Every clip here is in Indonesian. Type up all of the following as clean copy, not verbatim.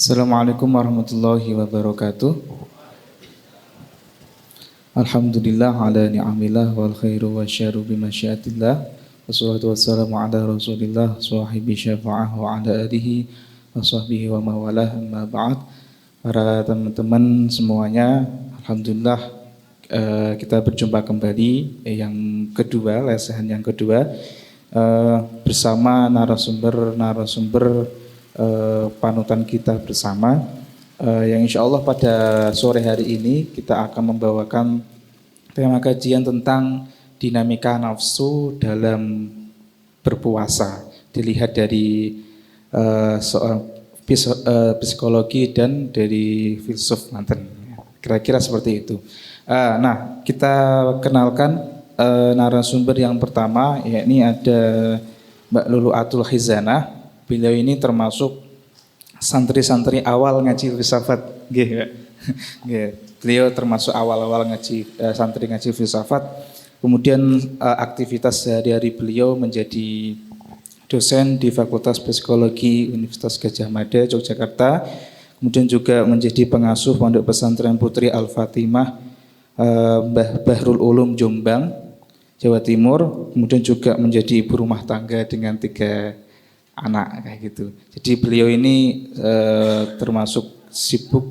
Assalamualaikum warahmatullahi wabarakatuh. Alhamdulillah ala ni'amillah wal khairu wa syarru bimasyiatillah. Wassalatu wassalamu ala rasulillah sahibi syafa'ah wa ala alihi wa sahbihi wa mawalah amma ba'd. Para teman-teman semuanya, Alhamdulillah kita berjumpa kembali yang kedua, lesehan yang kedua bersama narasumber panutan kita bersama yang insya Allah pada sore hari ini kita akan membawakan tema kajian tentang dinamika nafsu dalam berpuasa dilihat dari soal psikologi dan dari filsuf manten, kira-kira seperti itu. Nah, kita kenalkan narasumber yang pertama, yakni ada Mbak Lulu'atul Khizanah. Beliau ini termasuk santri-santri awal ngaji filsafat, Beliau termasuk awal-awal santri ngaji filsafat. Kemudian aktivitas sehari-hari beliau menjadi dosen di Fakultas Psikologi Universitas Gadjah Mada, Yogyakarta. Kemudian juga menjadi pengasuh Pondok Pesantren Putri Al-Fatimah Bahrul Ulum Jombang, Jawa Timur. Kemudian juga menjadi ibu rumah tangga dengan 3 anak kayak gitu. Jadi beliau ini termasuk sibuk,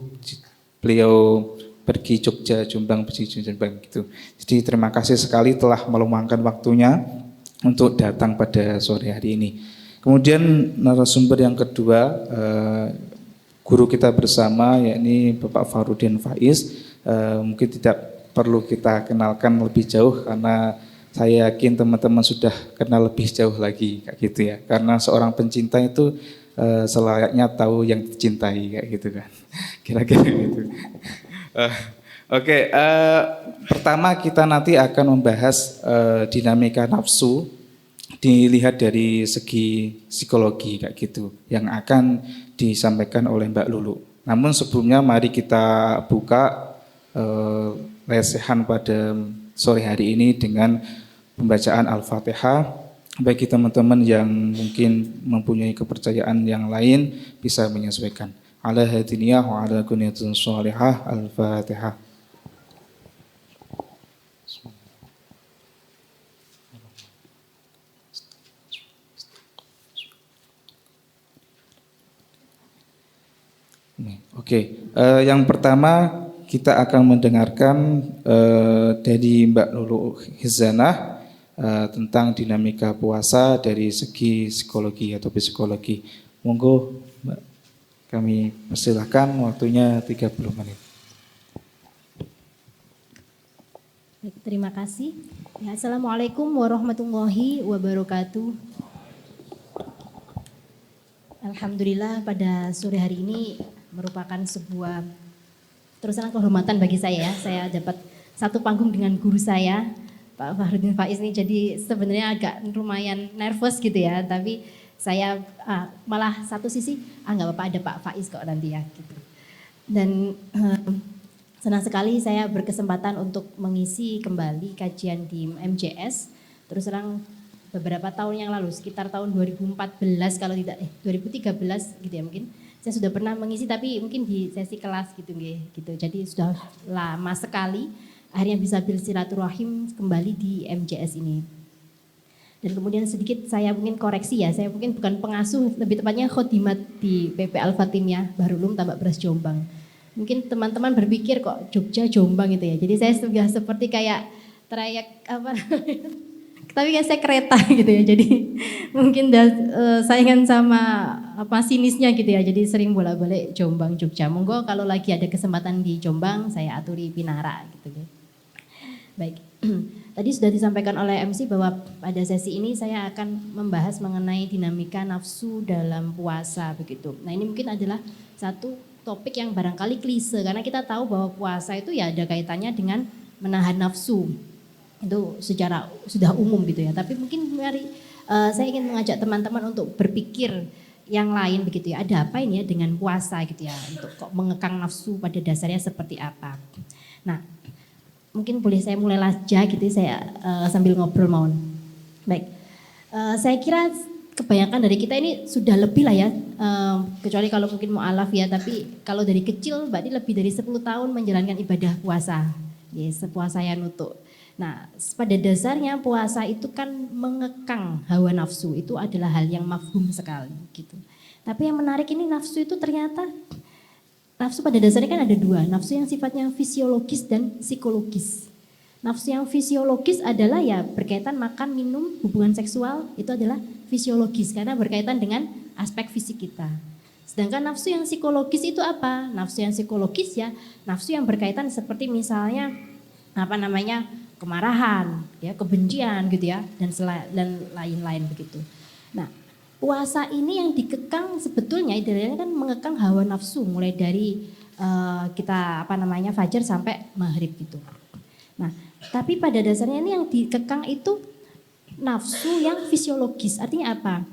beliau pergi Jogja, Jombang, pergi Jombang gitu. Jadi terima kasih sekali telah meluangkan waktunya untuk datang pada sore hari ini. Kemudian narasumber yang kedua, guru kita bersama yakni Bapak Farudin Faiz. Mungkin tidak perlu kita kenalkan lebih jauh karena saya yakin teman-teman sudah kenal lebih jauh lagi kayak gitu ya. Karena seorang pencinta itu selayaknya tahu yang dicintai kayak gitu kan. Kira-kira gitu. Oke, pertama kita nanti akan membahas dinamika nafsu dilihat dari segi psikologi kayak gitu yang akan disampaikan oleh Mbak Lulu. Namun sebelumnya mari kita buka lesehan pada sore hari ini dengan pembacaan Al-Fatihah. Bagi teman-teman yang mungkin mempunyai kepercayaan yang lain bisa menyesuaikan. Ala hadiniyah wa ala kunyatin sholihah. Al-Fatihah. Oke, yang pertama kita akan mendengarkan dari Mbak Lulu Khizanah tentang dinamika puasa dari segi psikologi atau psikologi. Monggo Mbak, kami persilahkan, waktunya 30 menit. Baik, terima kasih. Ya, Assalamualaikum warahmatullahi wabarakatuh. Alhamdulillah pada sore hari ini merupakan sebuah terus terang kehormatan bagi saya ya. Saya dapat satu panggung dengan guru saya, Pak Farudin Faiz ini. Jadi sebenarnya agak lumayan nervous gitu ya. Tapi saya malah satu sisi, nggak apa-apa ada Pak Faiz kok nanti ya. Gitu. Dan senang sekali saya berkesempatan untuk mengisi kembali kajian di MJS. Terus terang beberapa tahun yang lalu, sekitar tahun 2014 kalau tidak 2013 gitu ya mungkin. Saya sudah pernah mengisi tapi mungkin di sesi kelas gitu. Jadi sudah lama sekali akhirnya bisa bersilaturahim kembali di MJS ini. Dan kemudian sedikit saya mungkin koreksi ya, saya mungkin bukan pengasuh, lebih tepatnya khodimat di PP Al-Fatimah Bahrul Ulum Tambak Beras Jombang. Mungkin teman-teman berpikir kok Jogja Jombang itu ya. Jadi saya sudah seperti kayak trayek apa tapi kayak saya kereta gitu ya, jadi mungkin saingan sama sinisnya gitu ya, jadi sering bolak-balik Jombang Jogja. Monggo kalau lagi ada kesempatan di Jombang saya aturi pinara gitu ya. Baik, tadi sudah disampaikan oleh MC bahwa pada sesi ini saya akan membahas mengenai dinamika nafsu dalam puasa begitu. Nah ini mungkin adalah satu topik yang barangkali klise karena kita tahu bahwa puasa itu ya ada kaitannya dengan menahan nafsu. Itu secara sudah umum gitu ya. Tapi mungkin mari saya ingin mengajak teman-teman untuk berpikir yang lain begitu ya. Ada apa ini ya dengan puasa gitu ya. Untuk kok mengekang nafsu pada dasarnya seperti apa. Nah mungkin boleh saya mulai aja gitu saya sambil ngobrol mohon. Baik, saya kira kebanyakan dari kita ini sudah lebih lah ya, kecuali kalau mungkin mu'alaf ya, tapi kalau dari kecil berarti lebih dari 10 tahun menjalankan ibadah puasa, ya, sepuasa ya nutuk. Nah, pada dasarnya puasa itu kan mengekang hawa nafsu, itu adalah hal yang mafhum sekali gitu. Tapi yang menarik ini nafsu itu ternyata, nafsu pada dasarnya kan ada dua, nafsu yang sifatnya fisiologis dan psikologis. Nafsu yang fisiologis adalah ya berkaitan makan, minum, hubungan seksual, itu adalah fisiologis karena berkaitan dengan aspek fisik kita. Sedangkan nafsu yang psikologis itu apa? Nafsu yang psikologis ya nafsu yang berkaitan seperti misalnya kemarahan, ya kebencian gitu ya dan lain-lain begitu. Nah, puasa ini yang dikekang sebetulnya idealnya kan mengekang hawa nafsu mulai dari kita fajar sampai maghrib gitu. Nah, tapi pada dasarnya ini yang dikekang itu nafsu yang fisiologis. Artinya apa?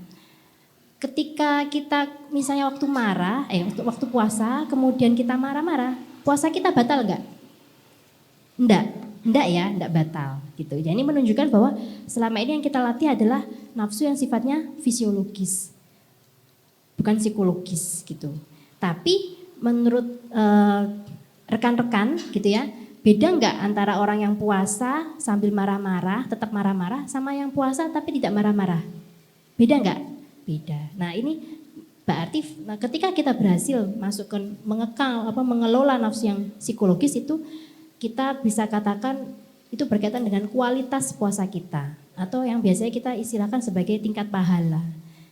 Ketika kita misalnya waktu marah, waktu puasa, kemudian kita marah-marah, puasa kita batal enggak? Enggak ya, enggak batal gitu. Jadi ini menunjukkan bahwa selama ini yang kita latih adalah nafsu yang sifatnya fisiologis, bukan psikologis gitu. Tapi menurut rekan-rekan gitu ya, beda enggak antara orang yang puasa sambil marah-marah, tetap marah-marah, sama yang puasa tapi tidak marah-marah? Beda enggak? Beda. Nah ini berarti ketika kita berhasil masukkan, mengelola nafsu yang psikologis itu, kita bisa katakan itu berkaitan dengan kualitas puasa kita. Atau yang biasanya kita istilahkan sebagai tingkat pahala.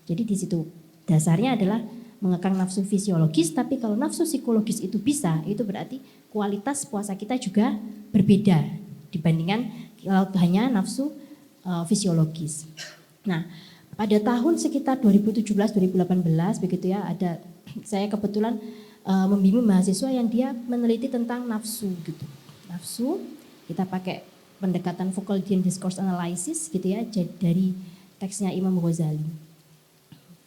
Jadi di situ dasarnya adalah mengekang nafsu fisiologis, tapi kalau nafsu psikologis itu bisa, itu berarti kualitas puasa kita juga berbeda dibandingkan kalau hanya nafsu fisiologis. Nah, pada tahun sekitar 2017-2018 begitu ya, saya kebetulan membimbing mahasiswa yang dia meneliti tentang nafsu gitu. Nafsu, kita pakai pendekatan Foucauldian Discourse Analysis gitu ya, dari teksnya Imam Ghazali.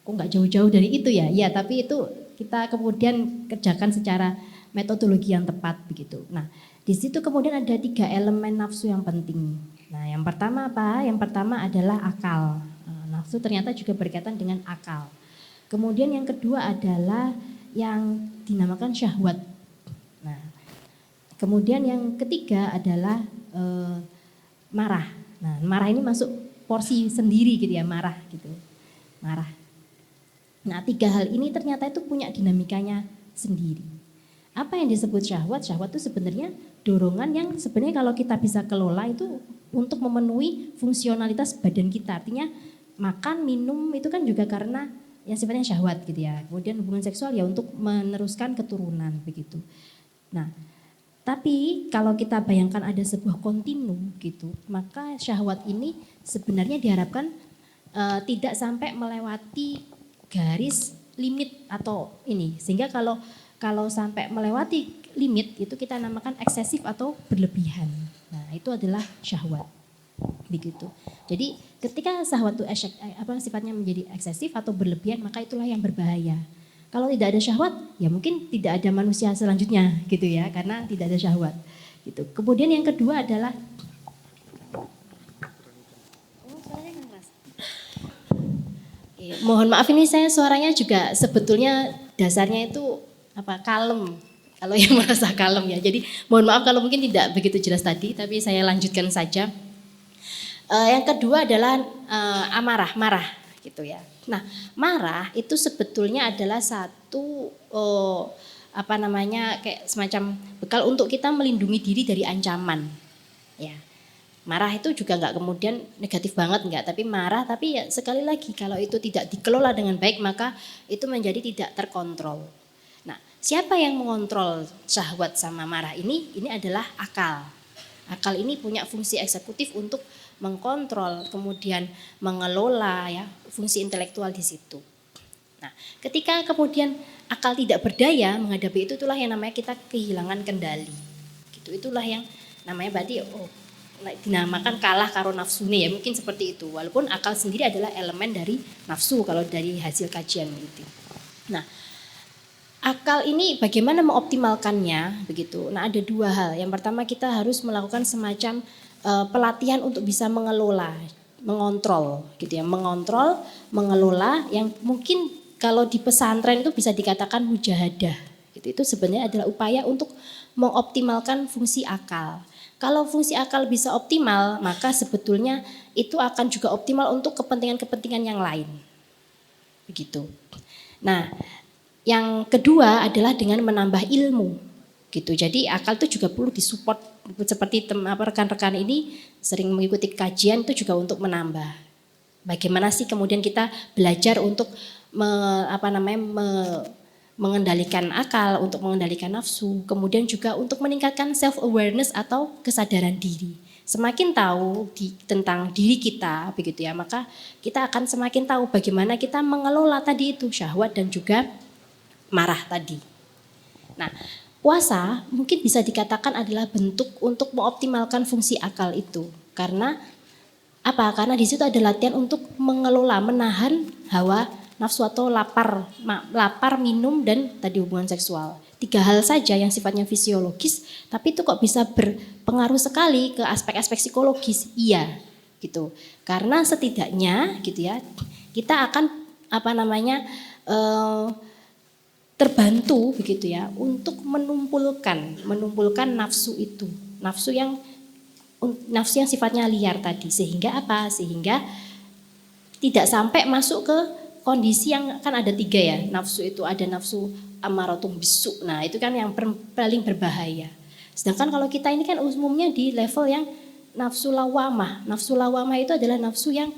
Kok nggak jauh-jauh dari itu ya? Ya, tapi itu kita kemudian kerjakan secara metodologi yang tepat begitu. Nah, di situ kemudian ada 3 elemen nafsu yang penting. Nah, yang pertama apa? Yang pertama adalah akal. Nafsu ternyata juga berkaitan dengan akal. Kemudian yang kedua adalah yang dinamakan syahwat. Nah, kemudian yang ketiga adalah marah. Nah, marah ini masuk porsi sendiri gitu ya, marah gitu. Marah. Nah, 3 hal ini ternyata itu punya dinamikanya sendiri. Apa yang disebut syahwat? Syahwat itu sebenarnya dorongan yang sebenarnya kalau kita bisa kelola itu untuk memenuhi fungsionalitas badan kita. Artinya makan, minum itu kan juga karena yang sifatnya syahwat gitu ya. Kemudian hubungan seksual ya untuk meneruskan keturunan begitu. Nah, tapi kalau kita bayangkan ada sebuah kontinum gitu, maka syahwat ini sebenarnya diharapkan tidak sampai melewati garis limit atau ini, sehingga kalau sampai melewati limit itu kita namakan eksesif atau berlebihan. Nah, itu adalah syahwat. Begitu. Jadi ketika syahwat itu sifatnya menjadi eksesif atau berlebihan, maka itulah yang berbahaya. Kalau tidak ada syahwat, ya mungkin tidak ada manusia selanjutnya gitu ya, karena tidak ada syahwat. Gitu. Kemudian yang kedua adalah mohon maaf ini saya suaranya juga sebetulnya dasarnya itu kalem. Kalau yang merasa kalem ya. Jadi mohon maaf kalau mungkin tidak begitu jelas tadi, tapi saya lanjutkan saja. Yang kedua adalah amarah, marah gitu ya. Nah, marah itu sebetulnya adalah satu kayak semacam bekal untuk kita melindungi diri dari ancaman. Ya. Marah itu juga enggak kemudian negatif banget enggak, tapi marah, tapi ya sekali lagi kalau itu tidak dikelola dengan baik maka itu menjadi tidak terkontrol. Nah, siapa yang mengontrol syahwat sama marah ini? Ini adalah akal. Akal ini punya fungsi eksekutif untuk mengkontrol, kemudian mengelola ya fungsi intelektual di situ. Nah, ketika kemudian akal tidak berdaya menghadapi itu, itulah yang namanya kita kehilangan kendali. Gitu, itulah yang namanya berarti dinamakan kalah karo nafsu nih ya, mungkin seperti itu. Walaupun akal sendiri adalah elemen dari nafsu kalau dari hasil kajian itu. Nah, akal ini bagaimana mengoptimalkannya begitu. Nah, ada 2 hal. Yang pertama kita harus melakukan semacam pelatihan untuk bisa mengelola. mengontrol gitu ya, mengontrol, mengelola yang mungkin kalau di pesantren itu bisa dikatakan mujahadah. Gitu. Itu sebenarnya adalah upaya untuk mengoptimalkan fungsi akal. Kalau fungsi akal bisa optimal, maka sebetulnya itu akan juga optimal untuk kepentingan-kepentingan yang lain. Begitu. Nah, yang kedua adalah dengan menambah ilmu. Gitu. Jadi akal itu juga perlu disupport seperti rekan-rekan ini sering mengikuti kajian itu juga untuk menambah. Bagaimana sih kemudian kita belajar untuk mengendalikan akal, untuk mengendalikan nafsu, kemudian juga untuk meningkatkan self awareness atau kesadaran diri. Semakin tahu tentang diri kita, begitu ya, maka kita akan semakin tahu bagaimana kita mengelola tadi itu syahwat dan juga marah tadi. Nah, puasa mungkin bisa dikatakan adalah bentuk untuk mengoptimalkan fungsi akal itu. Karena apa? Karena di situ ada latihan untuk mengelola, menahan hawa nafsu atau lapar, minum, dan tadi hubungan seksual. 3 hal saja yang sifatnya fisiologis, tapi itu kok bisa berpengaruh sekali ke aspek-aspek psikologis. Iya, gitu. Karena setidaknya, gitu ya, kita akan terbantu, begitu ya, untuk menumpulkan nafsu itu, nafsu yang sifatnya liar tadi. Sehingga apa? Sehingga tidak sampai masuk ke kondisi yang kan ada 3 ya, nafsu itu ada nafsu amaratum bisu. Nah itu kan yang paling berbahaya. Sedangkan kalau kita ini kan umumnya di level yang nafsu lawamah. Nafsu lawamah itu adalah nafsu yang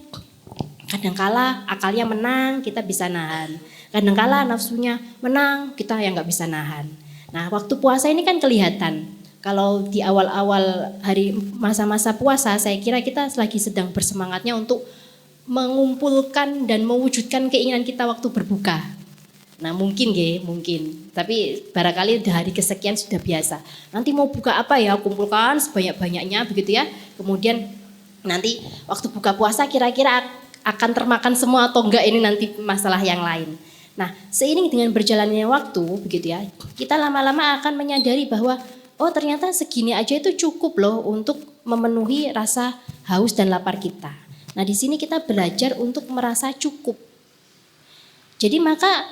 kadangkala akalnya menang, kita bisa nahan. Kadangkala nafsunya menang, kita yang nggak bisa nahan. Nah waktu puasa ini kan kelihatan. Kalau di awal-awal hari masa-masa puasa, saya kira kita lagi sedang bersemangatnya untuk mengumpulkan dan mewujudkan keinginan kita waktu berbuka. Nah mungkin. Tapi barangkali hari kesekian sudah biasa. Nanti mau buka apa ya, kumpulkan sebanyak-banyaknya begitu ya. Kemudian nanti waktu buka puasa kira-kira akan termakan semua atau enggak, ini nanti masalah yang lain. Nah seiring dengan berjalannya waktu begitu ya, kita lama-lama akan menyadari bahwa oh ternyata segini aja itu cukup loh untuk memenuhi rasa haus dan lapar kita. Nah di sini kita belajar untuk merasa cukup. Jadi maka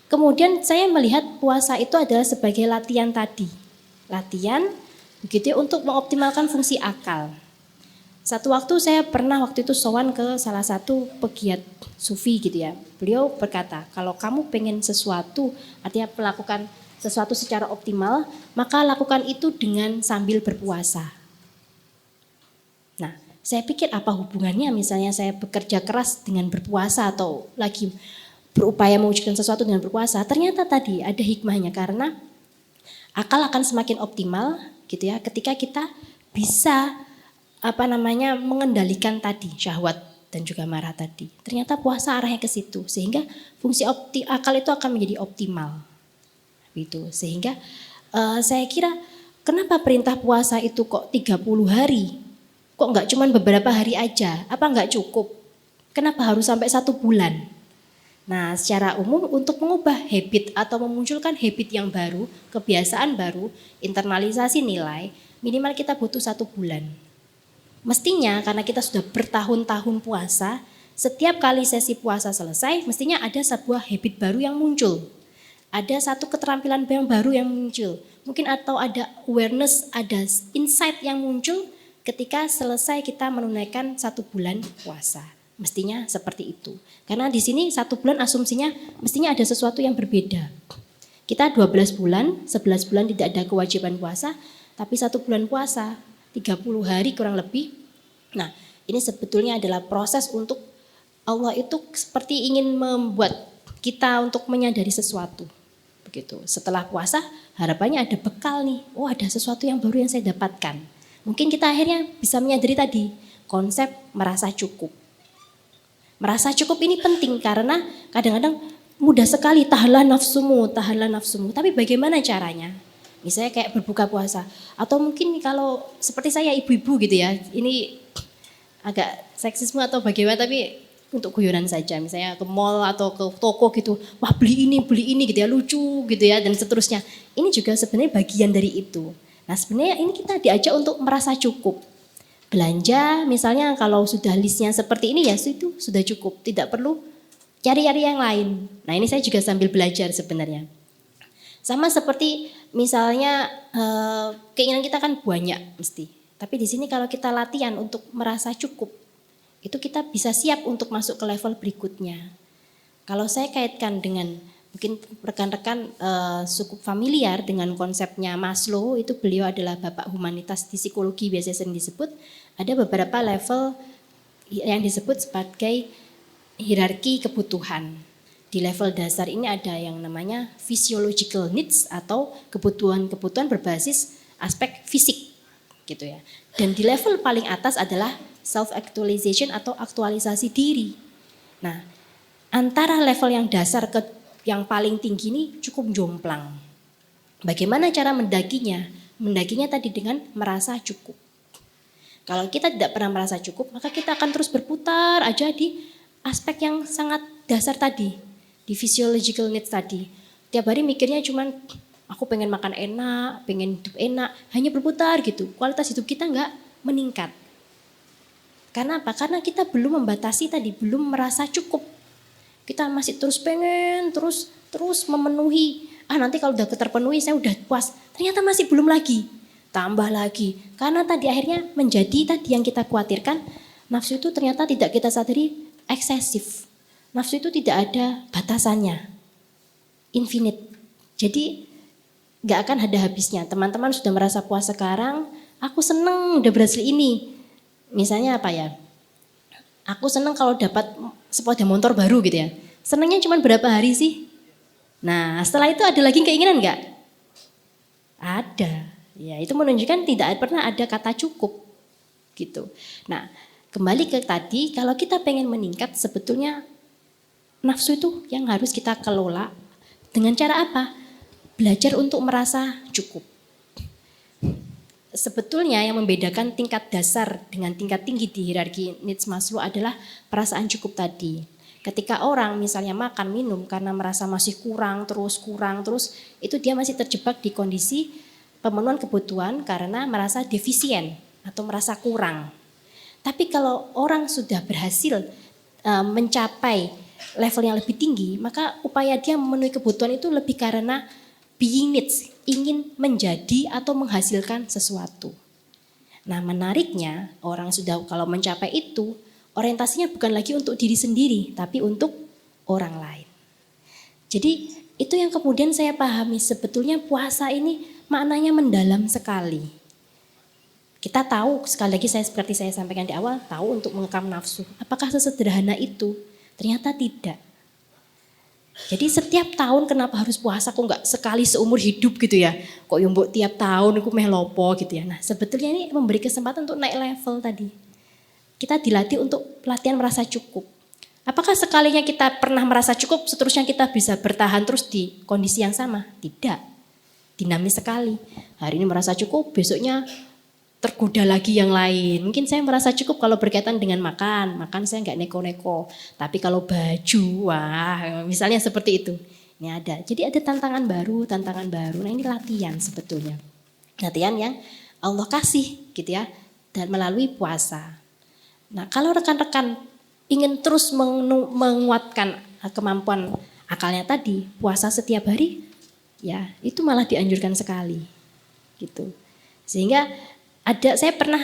kemudian saya melihat puasa itu adalah sebagai latihan tadi. Latihan begitu ya, untuk mengoptimalkan fungsi akal. Satu waktu saya pernah waktu itu sowan ke salah satu pegiat sufi gitu ya. Beliau berkata kalau kamu pengen sesuatu, artinya melakukan sesuatu secara optimal, maka lakukan itu dengan sambil berpuasa. Nah, saya pikir apa hubungannya misalnya saya bekerja keras dengan berpuasa atau lagi berupaya mewujudkan sesuatu dengan berpuasa. Ternyata tadi ada hikmahnya karena akal akan semakin optimal gitu ya ketika kita bisa mengendalikan tadi syahwat dan juga marah tadi. Ternyata puasa arahnya ke situ sehingga fungsi akal itu akan menjadi optimal. Gitu. Sehingga saya kira kenapa perintah puasa itu kok 30 hari? Kok enggak cuma beberapa hari aja? Apa enggak cukup? Kenapa harus sampai 1 bulan? Nah secara umum untuk mengubah habit atau memunculkan habit yang baru, kebiasaan baru, internalisasi nilai, minimal kita butuh 1 bulan. Mestinya karena kita sudah bertahun-tahun puasa, setiap kali sesi puasa selesai, mestinya ada sebuah habit baru yang muncul. Ada satu keterampilan yang baru yang muncul. Mungkin atau ada awareness, ada insight yang muncul ketika selesai kita menunaikan 1 bulan puasa. Mestinya seperti itu. Karena di sini 1 bulan asumsinya mestinya ada sesuatu yang berbeda. Kita 12 bulan, 11 bulan tidak ada kewajiban puasa, tapi 1 bulan puasa, 30 hari kurang lebih. Nah ini sebetulnya adalah proses untuk Allah itu seperti ingin membuat kita untuk menyadari sesuatu. Begitu. Setelah puasa harapannya ada bekal nih. Oh ada sesuatu yang baru yang saya dapatkan. Mungkin kita akhirnya bisa menyadari tadi konsep merasa cukup. Merasa cukup ini penting karena kadang-kadang mudah sekali tahanlah nafsumu. Tapi bagaimana caranya? Misalnya kayak berbuka puasa. Atau mungkin kalau seperti saya ibu-ibu gitu ya. Ini agak seksisme atau bagaimana tapi untuk guyonan saja. Misalnya ke mall atau ke toko gitu. Wah beli ini gitu ya, lucu gitu ya dan seterusnya. Ini juga sebenarnya bagian dari itu. Nah sebenarnya ini kita diajak untuk merasa cukup. belanja misalnya kalau sudah listnya seperti ini ya itu sudah cukup, tidak perlu cari-cari yang lain. Nah ini saya juga sambil belajar sebenarnya. Sama seperti misalnya keinginan kita kan banyak mesti. Tapi di sini kalau kita latihan untuk merasa cukup, itu kita bisa siap untuk masuk ke level berikutnya. Kalau saya kaitkan dengan mungkin rekan-rekan cukup familiar dengan konsepnya Maslow, itu beliau adalah bapak humanitas di psikologi biasanya sering disebut, ada beberapa level yang disebut sebagai hierarki kebutuhan. Di level dasar ini ada yang namanya physiological needs atau kebutuhan-kebutuhan berbasis aspek fisik gitu ya. Dan di level paling atas adalah self actualization atau aktualisasi diri. Nah, antara level yang dasar ke yang paling tinggi ini cukup jomplang. Bagaimana cara mendakinya? Mendakinya tadi dengan merasa cukup. Kalau kita tidak pernah merasa cukup, maka kita akan terus berputar aja di aspek yang sangat dasar tadi, di physiological needs tadi. Tiap hari mikirnya cuman aku pengen makan enak, pengen hidup enak, hanya berputar gitu. Kualitas hidup kita nggak meningkat. Karena apa? Karena kita belum membatasi tadi, belum merasa cukup. Kita masih terus pengen, terus memenuhi. Nanti kalau udah terpenuhi saya udah puas. Ternyata masih belum lagi. Tambah lagi. Karena tadi akhirnya menjadi tadi yang kita khawatirkan. Nafsu itu ternyata tidak kita sadari eksesif. Nafsu itu tidak ada batasannya. Infinite. Jadi gak akan ada habisnya. Teman-teman sudah merasa puas sekarang. Aku seneng udah berhasil ini. Misalnya apa ya? Aku seneng kalau dapat sepeda motor baru gitu ya. Senengnya cuma berapa hari sih? Nah setelah itu ada lagi keinginan enggak? Ada. Ya itu menunjukkan tidak pernah ada kata cukup. Gitu. Nah kembali ke tadi, kalau kita pengen meningkat sebetulnya nafsu itu yang harus kita kelola. Dengan cara apa? Belajar untuk merasa cukup. Sebetulnya yang membedakan tingkat dasar dengan tingkat tinggi di hierarki needs Maslow adalah perasaan cukup tadi. Ketika orang misalnya makan minum karena merasa masih kurang terus, itu dia masih terjebak di kondisi pemenuhan kebutuhan karena merasa defisien atau merasa kurang. Tapi kalau orang sudah berhasil mencapai level yang lebih tinggi, maka upaya dia memenuhi kebutuhan itu lebih karena being needs, ingin menjadi atau menghasilkan sesuatu. Nah menariknya orang sudah kalau mencapai itu orientasinya bukan lagi untuk diri sendiri tapi untuk orang lain. Jadi itu yang kemudian saya pahami sebetulnya puasa ini maknanya mendalam sekali. Kita tahu sekali lagi seperti saya sampaikan di awal tahu untuk mengekang nafsu. Apakah sesederhana itu? Ternyata tidak. Jadi setiap tahun kenapa harus puasa kok nggak sekali seumur hidup gitu ya. Kok yombok tiap tahun aku meh lopo gitu ya. Nah sebetulnya ini memberi kesempatan untuk naik level tadi. Kita dilatih untuk pelatihan merasa cukup. Apakah sekalinya kita pernah merasa cukup seterusnya kita bisa bertahan terus di kondisi yang sama? Tidak. Dinamis sekali. Hari ini merasa cukup, besoknya tergoda lagi yang lain. Mungkin saya merasa cukup kalau berkaitan dengan makan. Makan saya nggak neko-neko. Tapi kalau baju, wah misalnya seperti itu. Ini ada. Jadi ada tantangan baru. Nah ini latihan sebetulnya. Latihan yang Allah kasih gitu ya. Dan melalui puasa. Nah kalau rekan-rekan ingin terus menguatkan kemampuan akalnya tadi. Puasa setiap hari, ya itu malah dianjurkan sekali. Gitu. Sehingga saya pernah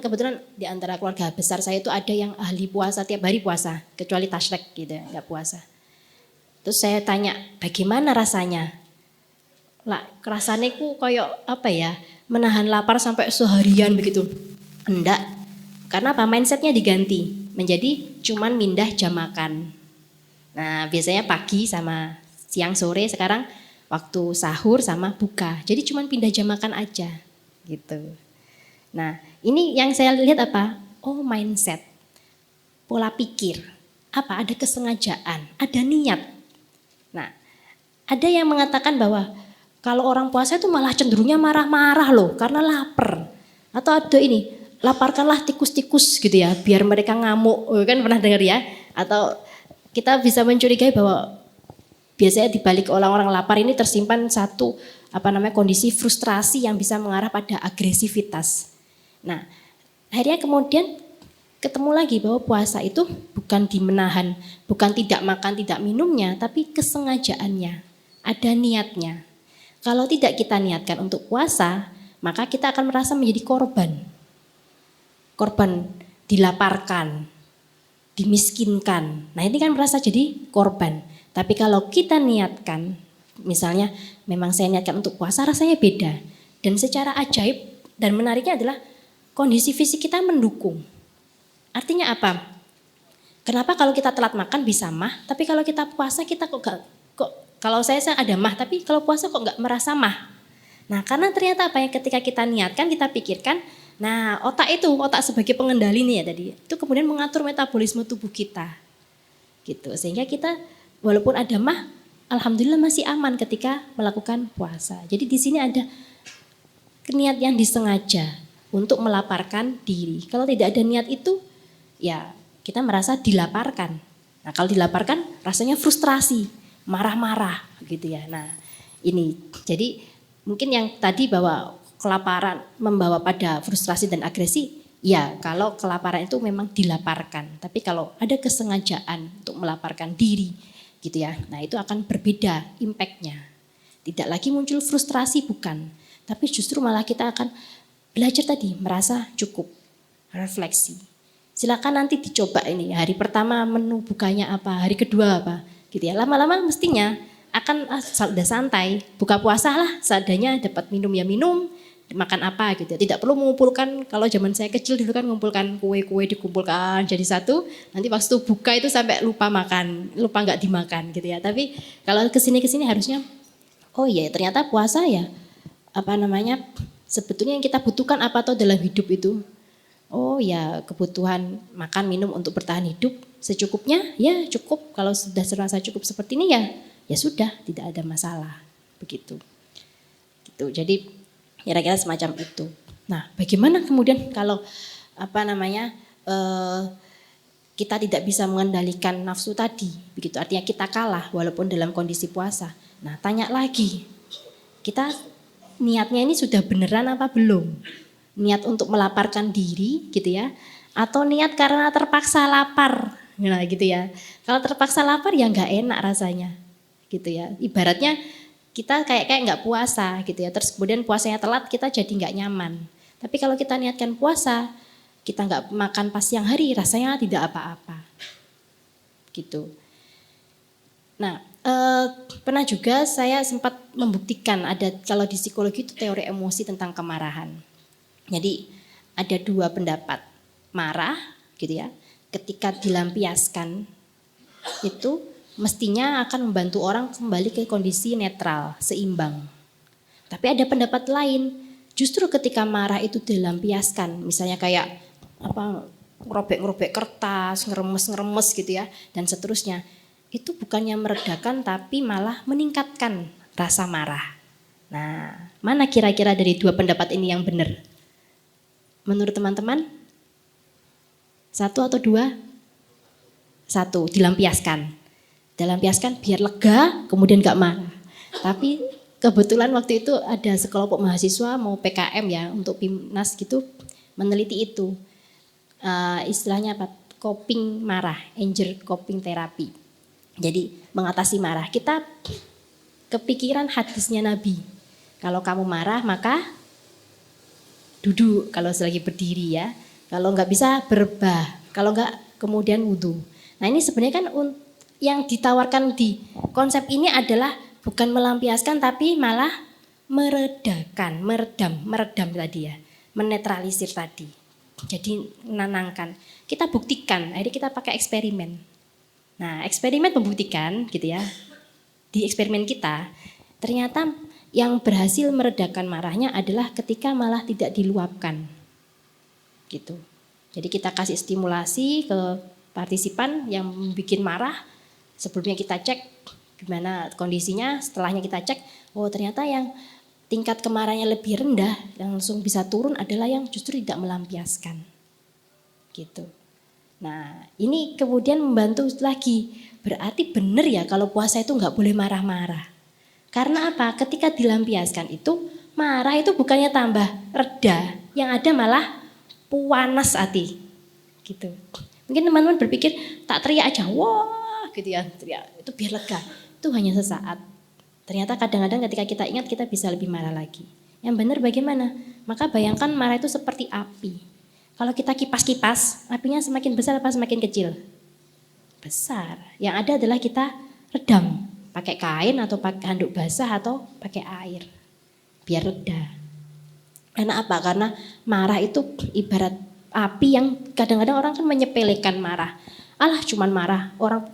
kebetulan di antara keluarga besar saya itu ada yang ahli puasa tiap hari puasa kecuali tasyrek gitu ya, nggak puasa. Terus saya tanya bagaimana rasanya? Lah rasanya ku kayak apa ya menahan lapar sampai seharian begitu? Enggak, karena apa mindsetnya diganti menjadi cuman mindah jam makan. Nah biasanya pagi sama siang sore sekarang waktu sahur sama buka. Jadi cuman pindah jam makan aja. Gitu. Nah ini yang saya lihat apa? Oh mindset, pola pikir, apa ada kesengajaan, ada niat. Nah ada yang mengatakan bahwa kalau orang puasa itu malah cenderungnya marah-marah loh karena lapar. Atau ada ini, laparkanlah tikus-tikus gitu ya biar mereka ngamuk, kan pernah dengar ya? Atau kita bisa mencurigai bahwa biasanya di balik orang-orang lapar ini tersimpan satu kondisi frustrasi yang bisa mengarah pada agresivitas. Nah, Akhirnya kemudian ketemu lagi bahwa puasa itu bukan di menahan, bukan tidak makan, tidak minumnya, tapi kesengajaannya, ada niatnya. Kalau tidak kita niatkan untuk puasa, maka kita akan merasa menjadi korban. Korban dilaparkan, dimiskinkan. Nah ini kan merasa jadi korban. Tapi kalau kita niatkan, misalnya memang saya niatkan untuk puasa, rasanya beda. Dan secara ajaib dan menariknya adalah kondisi fisik kita mendukung. Artinya apa? Kenapa kalau kita telat makan bisa mah, tapi kalau kita puasa kita kalau saya ada mah, tapi kalau puasa kok nggak merasa mah. Nah karena ternyata apa ya, ketika kita niatkan, kita pikirkan, nah otak sebagai pengendali nih ya tadi, itu kemudian mengatur metabolisme tubuh kita. Gitu. Sehingga kita walaupun ada mah, alhamdulillah masih aman ketika melakukan puasa. Jadi di sini ada niat yang disengaja untuk melaparkan diri. Kalau tidak ada niat itu, ya kita merasa dilaparkan. Nah kalau dilaparkan rasanya frustrasi, marah-marah gitu ya. Nah ini jadi mungkin yang tadi bahwa kelaparan membawa pada frustrasi dan agresi, ya kalau kelaparan itu memang dilaparkan. Tapi kalau ada kesengajaan untuk melaparkan diri gitu ya, nah itu akan berbeda impactnya. Tidak lagi muncul frustrasi bukan, tapi justru malah kita akan belajar tadi merasa cukup, refleksi. Silakan nanti dicoba ini, hari pertama menu bukanya apa, hari kedua apa gitu ya. Lama-lama mestinya akan sudah santai, buka puasa lah seadanya, dapat minum ya minum, makan apa gitu. Tidak perlu mengumpulkan, kalau zaman saya kecil dulu kan mengumpulkan kue-kue dikumpulkan jadi satu, nanti waktu buka itu sampai lupa makan, lupa nggak dimakan gitu ya. Tapi kalau kesini harusnya, oh iya ternyata puasa ya, sebetulnya yang kita butuhkan apa toh dalam hidup itu. Oh ya kebutuhan makan minum untuk bertahan hidup secukupnya, ya cukup. Kalau sudah serasa cukup seperti ini ya sudah, tidak ada masalah begitu. Gitu. Jadi kira-kira semacam itu. Nah, bagaimana kemudian kalau kita tidak bisa mengendalikan nafsu tadi, begitu artinya kita kalah walaupun dalam kondisi puasa. Nah, tanya lagi, kita niatnya ini sudah beneran apa belum? Niat untuk melaparkan diri gitu ya, atau niat karena terpaksa lapar, nah gitu ya. Kalau terpaksa lapar ya nggak enak rasanya, gitu ya. Ibaratnya kita kayak nggak puasa gitu ya, terus kemudian puasanya telat kita jadi nggak nyaman. Tapi kalau kita niatkan puasa, kita nggak makan pas siang hari, rasanya tidak apa-apa, gitu. Nah, pernah juga saya sempat membuktikan ada kalau di psikologi itu teori emosi tentang kemarahan. Jadi ada dua pendapat, marah gitu ya, ketika dilampiaskan itu mestinya akan membantu orang kembali ke kondisi netral, seimbang. Tapi ada pendapat lain, justru ketika marah itu dilampiaskan, misalnya kayak ngerobek-ngerobek kertas, ngeremes-ngeremes gitu ya, dan seterusnya. Itu bukannya meredakan tapi malah meningkatkan rasa marah. Nah, mana kira-kira dari dua pendapat ini yang benar? Menurut teman-teman? Satu atau dua? Satu, dilampiaskan. Dilampiaskan biar lega, kemudian gak marah. Tapi kebetulan waktu itu ada sekelompok mahasiswa mau PKM ya, untuk PIMNAS gitu, meneliti itu. Istilahnya apa? Coping marah, anger coping therapy. Jadi mengatasi marah. Kita kepikiran hadisnya Nabi. Kalau kamu marah maka duduk kalau lagi berdiri ya. Kalau nggak bisa berbah. Kalau nggak kemudian wudhu. Nah ini sebenarnya kan yang ditawarkan di konsep ini adalah bukan melampiaskan tapi malah meredakan, meredam tadi ya. Menetralisir tadi. Jadi menenangkan. Kita buktikan, akhirnya kita pakai eksperimen. Nah eksperimen membuktikan gitu ya. Di eksperimen kita ternyata yang berhasil meredakan marahnya adalah ketika malah tidak diluapkan. Gitu. Jadi kita kasih stimulasi ke partisipan yang bikin marah. Sebelumnya kita cek gimana kondisinya, setelahnya kita cek, oh ternyata yang tingkat kemarahannya lebih rendah, yang langsung bisa turun adalah yang justru tidak melampiaskan. Gitu. Nah ini kemudian membantu lagi, berarti benar ya kalau puasa itu nggak boleh marah-marah. Karena apa? Ketika dilampiaskan itu, marah itu bukannya tambah reda, yang ada malah puanas hati, gitu. Mungkin teman-teman berpikir tak teriak aja, wah gitu ya, teriak itu biar lega. Itu hanya sesaat. Ternyata kadang-kadang ketika kita ingat kita bisa lebih marah lagi. Yang benar bagaimana? Maka bayangkan marah itu seperti api. Kalau kita kipas-kipas, apinya semakin besar apa semakin kecil? Besar. Yang ada adalah kita redam. Pakai kain atau pakai handuk basah atau pakai air. Biar reda. Karena apa? Karena marah itu ibarat api yang kadang-kadang orang kan menyepelekan marah. Alah cuman marah.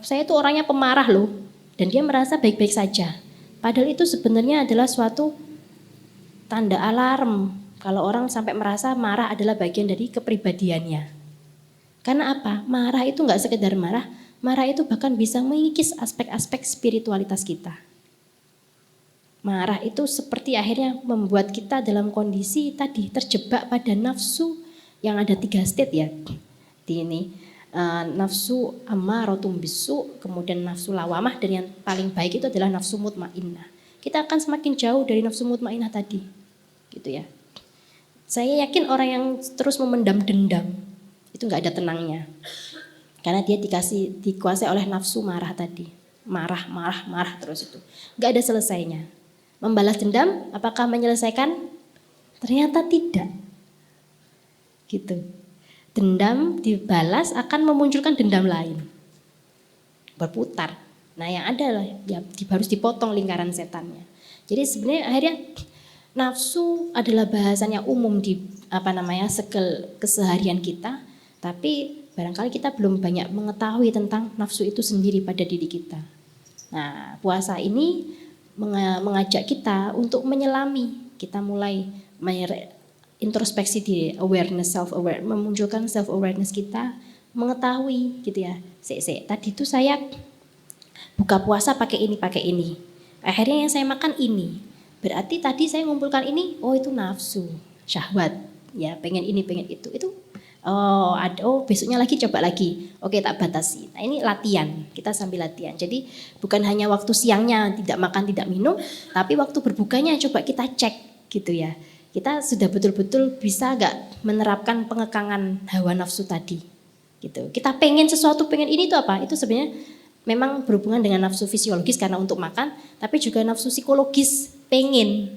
Saya itu orangnya pemarah loh. Dan dia merasa baik-baik saja. Padahal itu sebenarnya adalah suatu tanda alarm kalau orang sampai merasa marah adalah bagian dari kepribadiannya. Karena apa? Marah itu nggak sekedar marah itu bahkan bisa mengikis aspek-aspek spiritualitas kita. Marah itu seperti akhirnya membuat kita dalam kondisi tadi terjebak pada nafsu yang ada 3 state ya. Di ini nafsu ammarotum bisu, kemudian nafsu lawamah, dan yang paling baik itu adalah nafsu mutmainnah. Kita akan semakin jauh dari nafsu mutmainnah tadi, gitu ya. Saya yakin orang yang terus memendam dendam itu nggak ada tenangnya, karena dia dikuasai oleh nafsu marah tadi, marah terus itu, nggak ada selesainya. Membalas dendam, apakah menyelesaikan? Ternyata tidak, gitu. Dendam dibalas akan memunculkan dendam lain. Berputar. Nah yang ada lah, ya, harus dipotong lingkaran setannya. Jadi sebenarnya akhirnya nafsu adalah bahasan yang umum di keseharian kita. Tapi barangkali kita belum banyak mengetahui tentang nafsu itu sendiri pada diri kita. Nah puasa ini mengajak kita untuk menyelami. Kita mulai introspeksi diri, awareness, self-aware, memunculkan self-awareness kita, mengetahui gitu ya. Tadi itu saya buka puasa pakai ini. Akhirnya yang saya makan ini. Berarti tadi saya ngumpulkan ini, oh itu nafsu, syahwat. Ya, pengen ini, pengen itu. Besoknya lagi coba lagi. Oke, tak batasi. Nah, ini latihan. Kita sambil latihan. Jadi bukan hanya waktu siangnya tidak makan, tidak minum, tapi waktu berbukanya coba kita cek gitu ya. Kita sudah betul-betul bisa gak menerapkan pengekangan hawa nafsu tadi gitu. Kita pengen sesuatu, pengen ini itu apa? Itu sebenarnya memang berhubungan dengan nafsu fisiologis karena untuk makan, tapi juga nafsu psikologis, pengen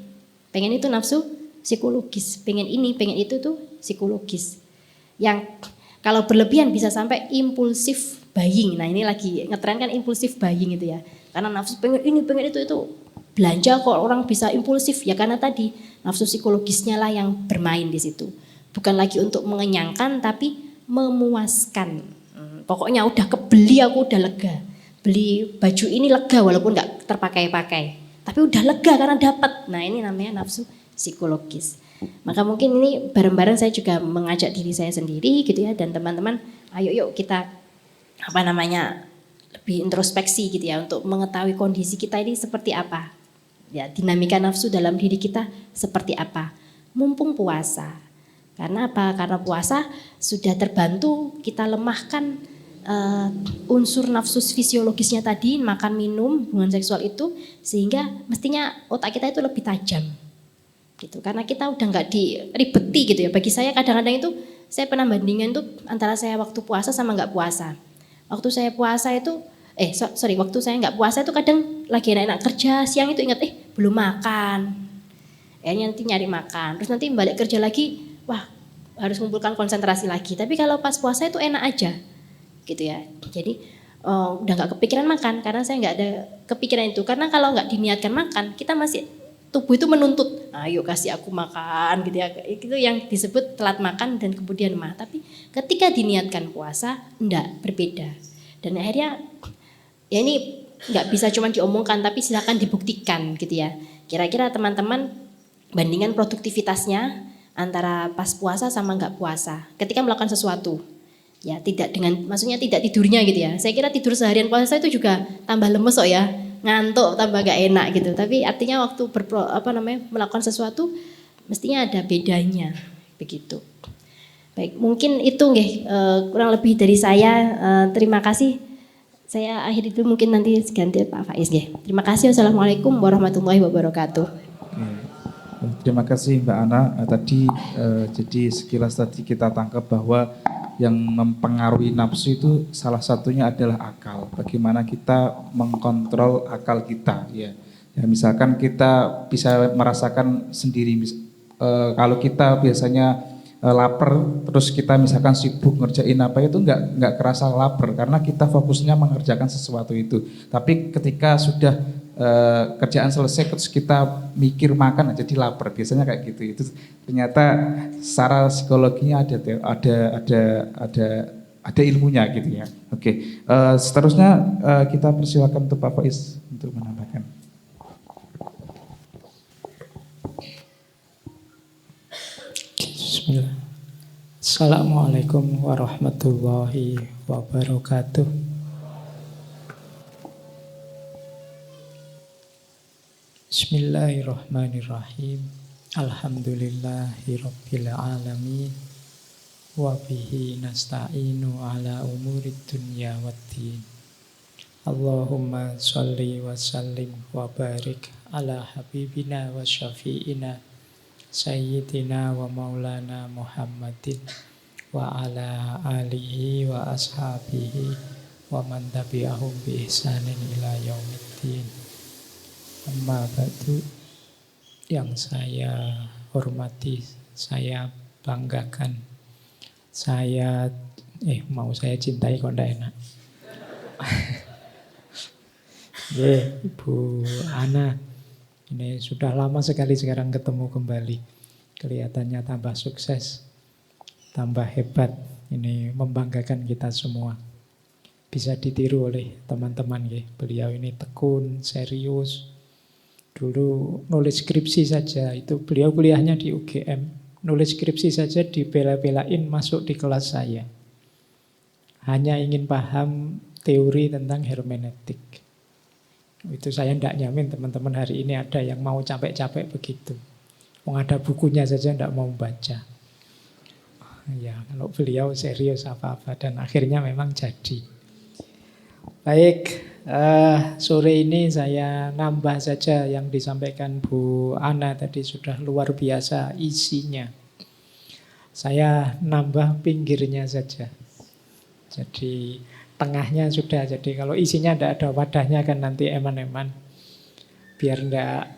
itu nafsu psikologis, pengen ini, pengen itu tuh psikologis. Yang kalau berlebihan bisa sampai impulsif buying. Nah ini lagi ngetren kan impulsif buying itu ya. Karena nafsu pengen ini, pengen itu belanja kok orang bisa impulsif ya, karena tadi nafsu psikologisnya lah yang bermain di situ. Bukan lagi untuk mengenyangkan tapi memuaskan. Pokoknya udah kebeli, aku udah lega. Beli baju ini lega walaupun nggak terpakai-pakai. Tapi udah lega karena dapat. Nah ini namanya nafsu psikologis. Maka mungkin ini bareng-bareng saya juga mengajak diri saya sendiri gitu ya, dan teman-teman, ayo yuk kita lebih introspeksi gitu ya untuk mengetahui kondisi kita ini seperti apa. Ya, dinamika nafsu dalam diri kita seperti apa. Mumpung puasa. Karena apa? Karena puasa sudah terbantu kita lemahkan unsur nafsu fisiologisnya tadi, makan, minum, hubungan seksual itu, sehingga mestinya otak kita itu lebih tajam. Gitu. Karena kita udah nggak diribeti gitu ya. Bagi saya kadang-kadang itu saya pernah bandingkan tuh antara saya waktu puasa sama nggak puasa. Waktu saya puasa itu waktu saya nggak puasa itu kadang lagi enak-enak kerja, siang itu ingat belum makan. Nanti nyari makan. Terus nanti balik kerja lagi, wah harus mengumpulkan konsentrasi lagi. Tapi kalau pas puasa itu enak aja. Gitu ya. Jadi udah nggak kepikiran makan karena saya nggak ada kepikiran itu. Karena kalau nggak diniatkan makan, kita masih tubuh itu menuntut, ayo kasih aku makan gitu ya. Itu yang disebut telat makan dan kemudian mah. Tapi ketika diniatkan puasa, enggak, berbeda. Dan akhirnya ya ini nggak bisa cuma diomongkan, tapi silakan dibuktikan gitu ya. Kira-kira teman-teman bandingkan produktivitasnya antara pas puasa sama nggak puasa. Ketika melakukan sesuatu, ya maksudnya tidak tidurnya gitu ya. Saya kira tidur seharian puasa itu juga tambah lemes kok ya. Ngantuk tambah gak enak gitu, tapi artinya waktu melakukan sesuatu mestinya ada bedanya begitu. Baik, mungkin itu kurang lebih dari saya. Terima kasih. Saya akhiri dulu, mungkin nanti ganti Pak Faiz. Terima kasih. Wassalamualaikum warahmatullahi wabarakatuh. Terima kasih Mbak Ana. Jadi sekilas tadi kita tangkap bahwa yang mempengaruhi nafsu itu salah satunya adalah akal. Bagaimana kita mengkontrol akal kita, ya. Ya, misalkan kita bisa merasakan sendiri, kalau kita biasanya lapar, terus kita misalkan sibuk ngerjain apa itu nggak kerasa lapar karena kita fokusnya mengerjakan sesuatu itu. Tapi ketika sudah kerjaan selesai terus kita mikir makan jadi lapar, biasanya kayak gitu. Itu ternyata secara psikologinya ada ilmunya gitu ya. Oke. Seterusnya kita persilakan untuk Pak Faiz untuk menambahkan. Bismillah. Assalamualaikum warahmatullahi wabarakatuh. Bismillahirrahmanirrahim. Alhamdulillahirabbil alamin. Wa bihi nasta'inu ala umurid dunya waddin. Allahumma shalli wa sallim wa barik ala habibina wa syafi'ina Sayyidina wa maulana Muhammadin wa ala alihi wa ashabihi wa man tabi'ahum bi ihsanin ila yaumiddin. Amma ba'du, yang saya hormati, saya banggakan, saya cintai kok ndak enak. Ibu Ana, ini sudah lama sekali sekarang ketemu kembali. Kelihatannya tambah sukses, tambah hebat. Ini membanggakan kita semua. Bisa ditiru oleh teman-teman. Beliau ini tekun, serius. Dulu nulis skripsi saja, itu beliau kuliahnya di UGM. Nulis skripsi saja dibela-belain masuk di kelas saya. Hanya ingin paham teori tentang hermeneutik. Itu saya tidak nyamin teman-teman hari ini ada yang mau capek-capek begitu. Ada bukunya saja tidak mau baca. Ya, kalau beliau serius apa-apa dan akhirnya memang jadi. Baik, sore ini saya nambah saja yang disampaikan Bu Ana tadi sudah luar biasa isinya. Saya nambah pinggirnya saja. Jadi tengahnya sudah, jadi kalau isinya tidak ada wadahnya kan nanti eman-eman. Biar tidak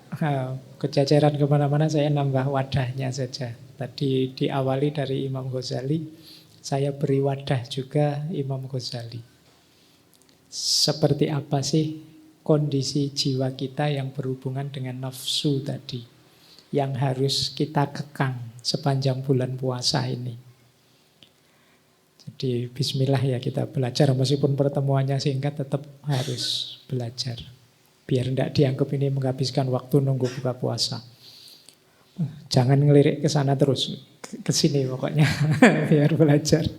kececeran kemana-mana, saya nambah wadahnya saja. Tadi diawali dari Imam Ghazali, saya beri wadah juga Imam Ghazali. Seperti apa sih kondisi jiwa kita yang berhubungan dengan nafsu tadi, yang harus kita kekang sepanjang bulan puasa ini. Jadi bismillah ya kita belajar, meskipun pertemuannya singkat tetap harus belajar. Biar tidak dianggap ini menghabiskan waktu nunggu buka puasa. Jangan ngelirik ke sana terus, ke sini pokoknya biar belajar.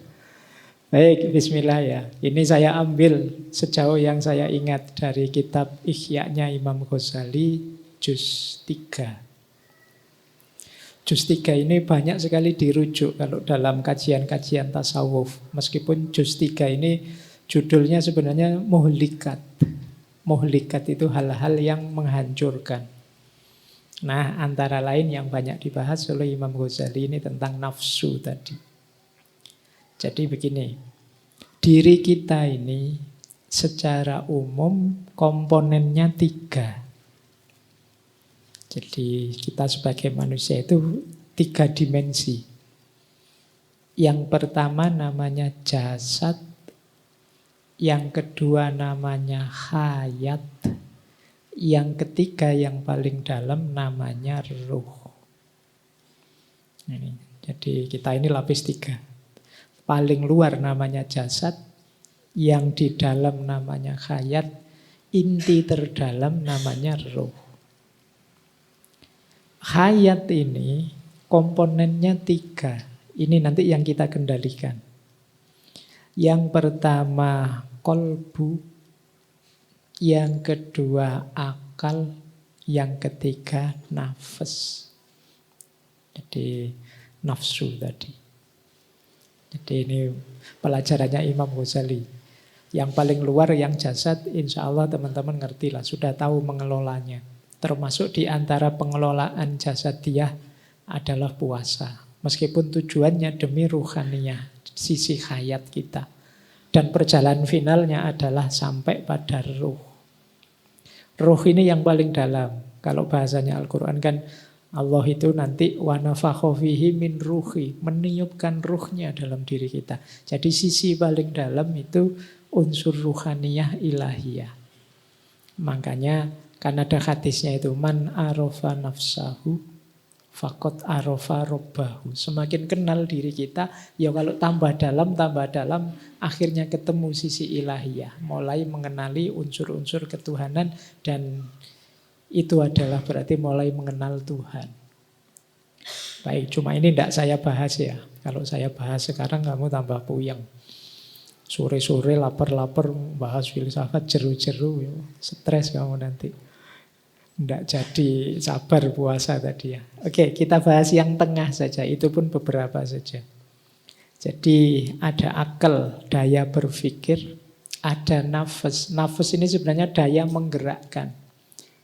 Baik, bismillah ya. Ini saya ambil sejauh yang saya ingat dari kitab Ihya-nya Imam Ghazali juz 3. Juz 3 ini banyak sekali dirujuk kalau dalam kajian-kajian tasawuf. Meskipun juz 3 ini judulnya sebenarnya muhlikat. Muhlikat itu hal-hal yang menghancurkan. Nah, antara lain yang banyak dibahas oleh Imam Ghazali ini tentang nafsu tadi. Jadi begini, diri kita ini secara umum komponennya 3. Jadi kita sebagai manusia itu 3 dimensi. Yang pertama namanya jasad, yang kedua namanya hayat, yang ketiga yang paling dalam namanya ruh. Jadi kita ini lapis 3. Paling luar namanya jasad, yang di dalam namanya hayat, inti terdalam namanya ruh. Hayat ini komponennya 3. Ini nanti yang kita kendalikan. Yang pertama kolbu, yang kedua akal, yang ketiga nafas. Jadi nafsu tadi. Jadi ini pelajarannya Imam Ghazali. Yang paling luar yang jasad, insya Allah teman-teman ngerti lah, sudah tahu mengelolanya. Termasuk di antara pengelolaan jasadiyah adalah puasa. Meskipun tujuannya demi ruhaniyah, sisi hayat kita. Dan perjalanan finalnya adalah sampai pada ruh. Ruh ini yang paling dalam. Kalau bahasanya Al-Quran kan Allah itu nanti wa nafakha fihi min ruhi, meniupkan ruhnya dalam diri kita. Jadi sisi paling dalam itu unsur ruhaniyah ilahiyah. Makanya kan ada hadisnya itu man arafa nafsahu faqad arafa robbahu. Semakin kenal diri kita, ya kalau tambah dalam, akhirnya ketemu sisi ilahiyah. Mulai mengenali unsur-unsur ketuhanan dan itu adalah berarti mulai mengenal Tuhan. Baik, cuma ini tidak saya bahas ya. Kalau saya bahas sekarang kamu tambah puyeng. Sore-sore lapar-lapar bahas filsafat jeru-jeru, stres kamu nanti. Tidak jadi sabar puasa tadi ya. Oke, kita bahas yang tengah saja. Itu pun beberapa saja. Jadi ada akal, daya berpikir. Ada nafas. Nafas ini sebenarnya daya menggerakkan.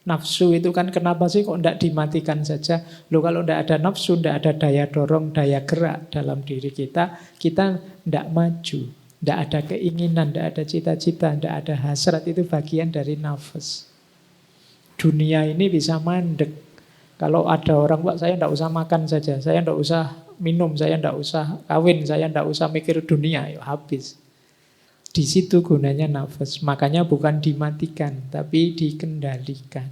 Nafsu itu kan kenapa sih kok tidak dimatikan saja? Loh kalau tidak ada nafsu, tidak ada daya dorong, daya gerak dalam diri kita tidak maju. Tidak ada keinginan, tidak ada cita-cita, tidak ada hasrat. Itu bagian dari nafas. Dunia ini bisa mandek. Kalau ada orang, Pak, saya tidak usah makan saja, saya tidak usah minum, saya tidak usah kawin, saya tidak usah mikir dunia, yuk habis. Di situ gunanya nafas. Makanya bukan dimatikan, tapi dikendalikan.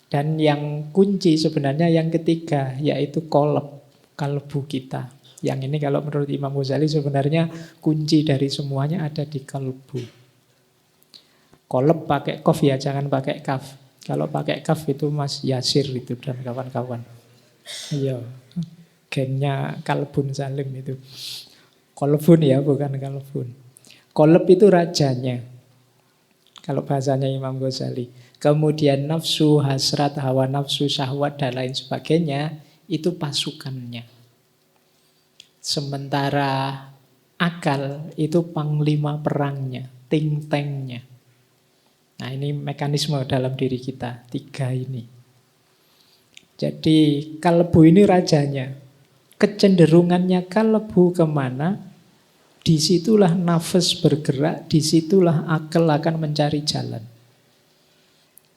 Dan yang kunci sebenarnya yang ketiga, yaitu kalbu kita. Yang ini kalau menurut Imam Ghazali sebenarnya kunci dari semuanya ada di kalbu. Kolab pakai kof ya, jangan pakai kaf. Kalau pakai kaf itu Mas Yasir itu dan kawan-kawan. Iya, gennya Kalbun Salim itu. Kolbun ya, bukan kalbun. Kolab itu rajanya. Kalau bahasanya Imam Ghazali. Kemudian nafsu, hasrat, hawa nafsu, syahwat dan lain sebagainya itu pasukannya. Sementara akal itu panglima perangnya, think tanknya. Nah ini mekanisme dalam diri kita, tiga ini. Jadi kalbu ini rajanya. Kecenderungannya kalbu kemana, disitulah nafas bergerak, disitulah akal akan mencari jalan.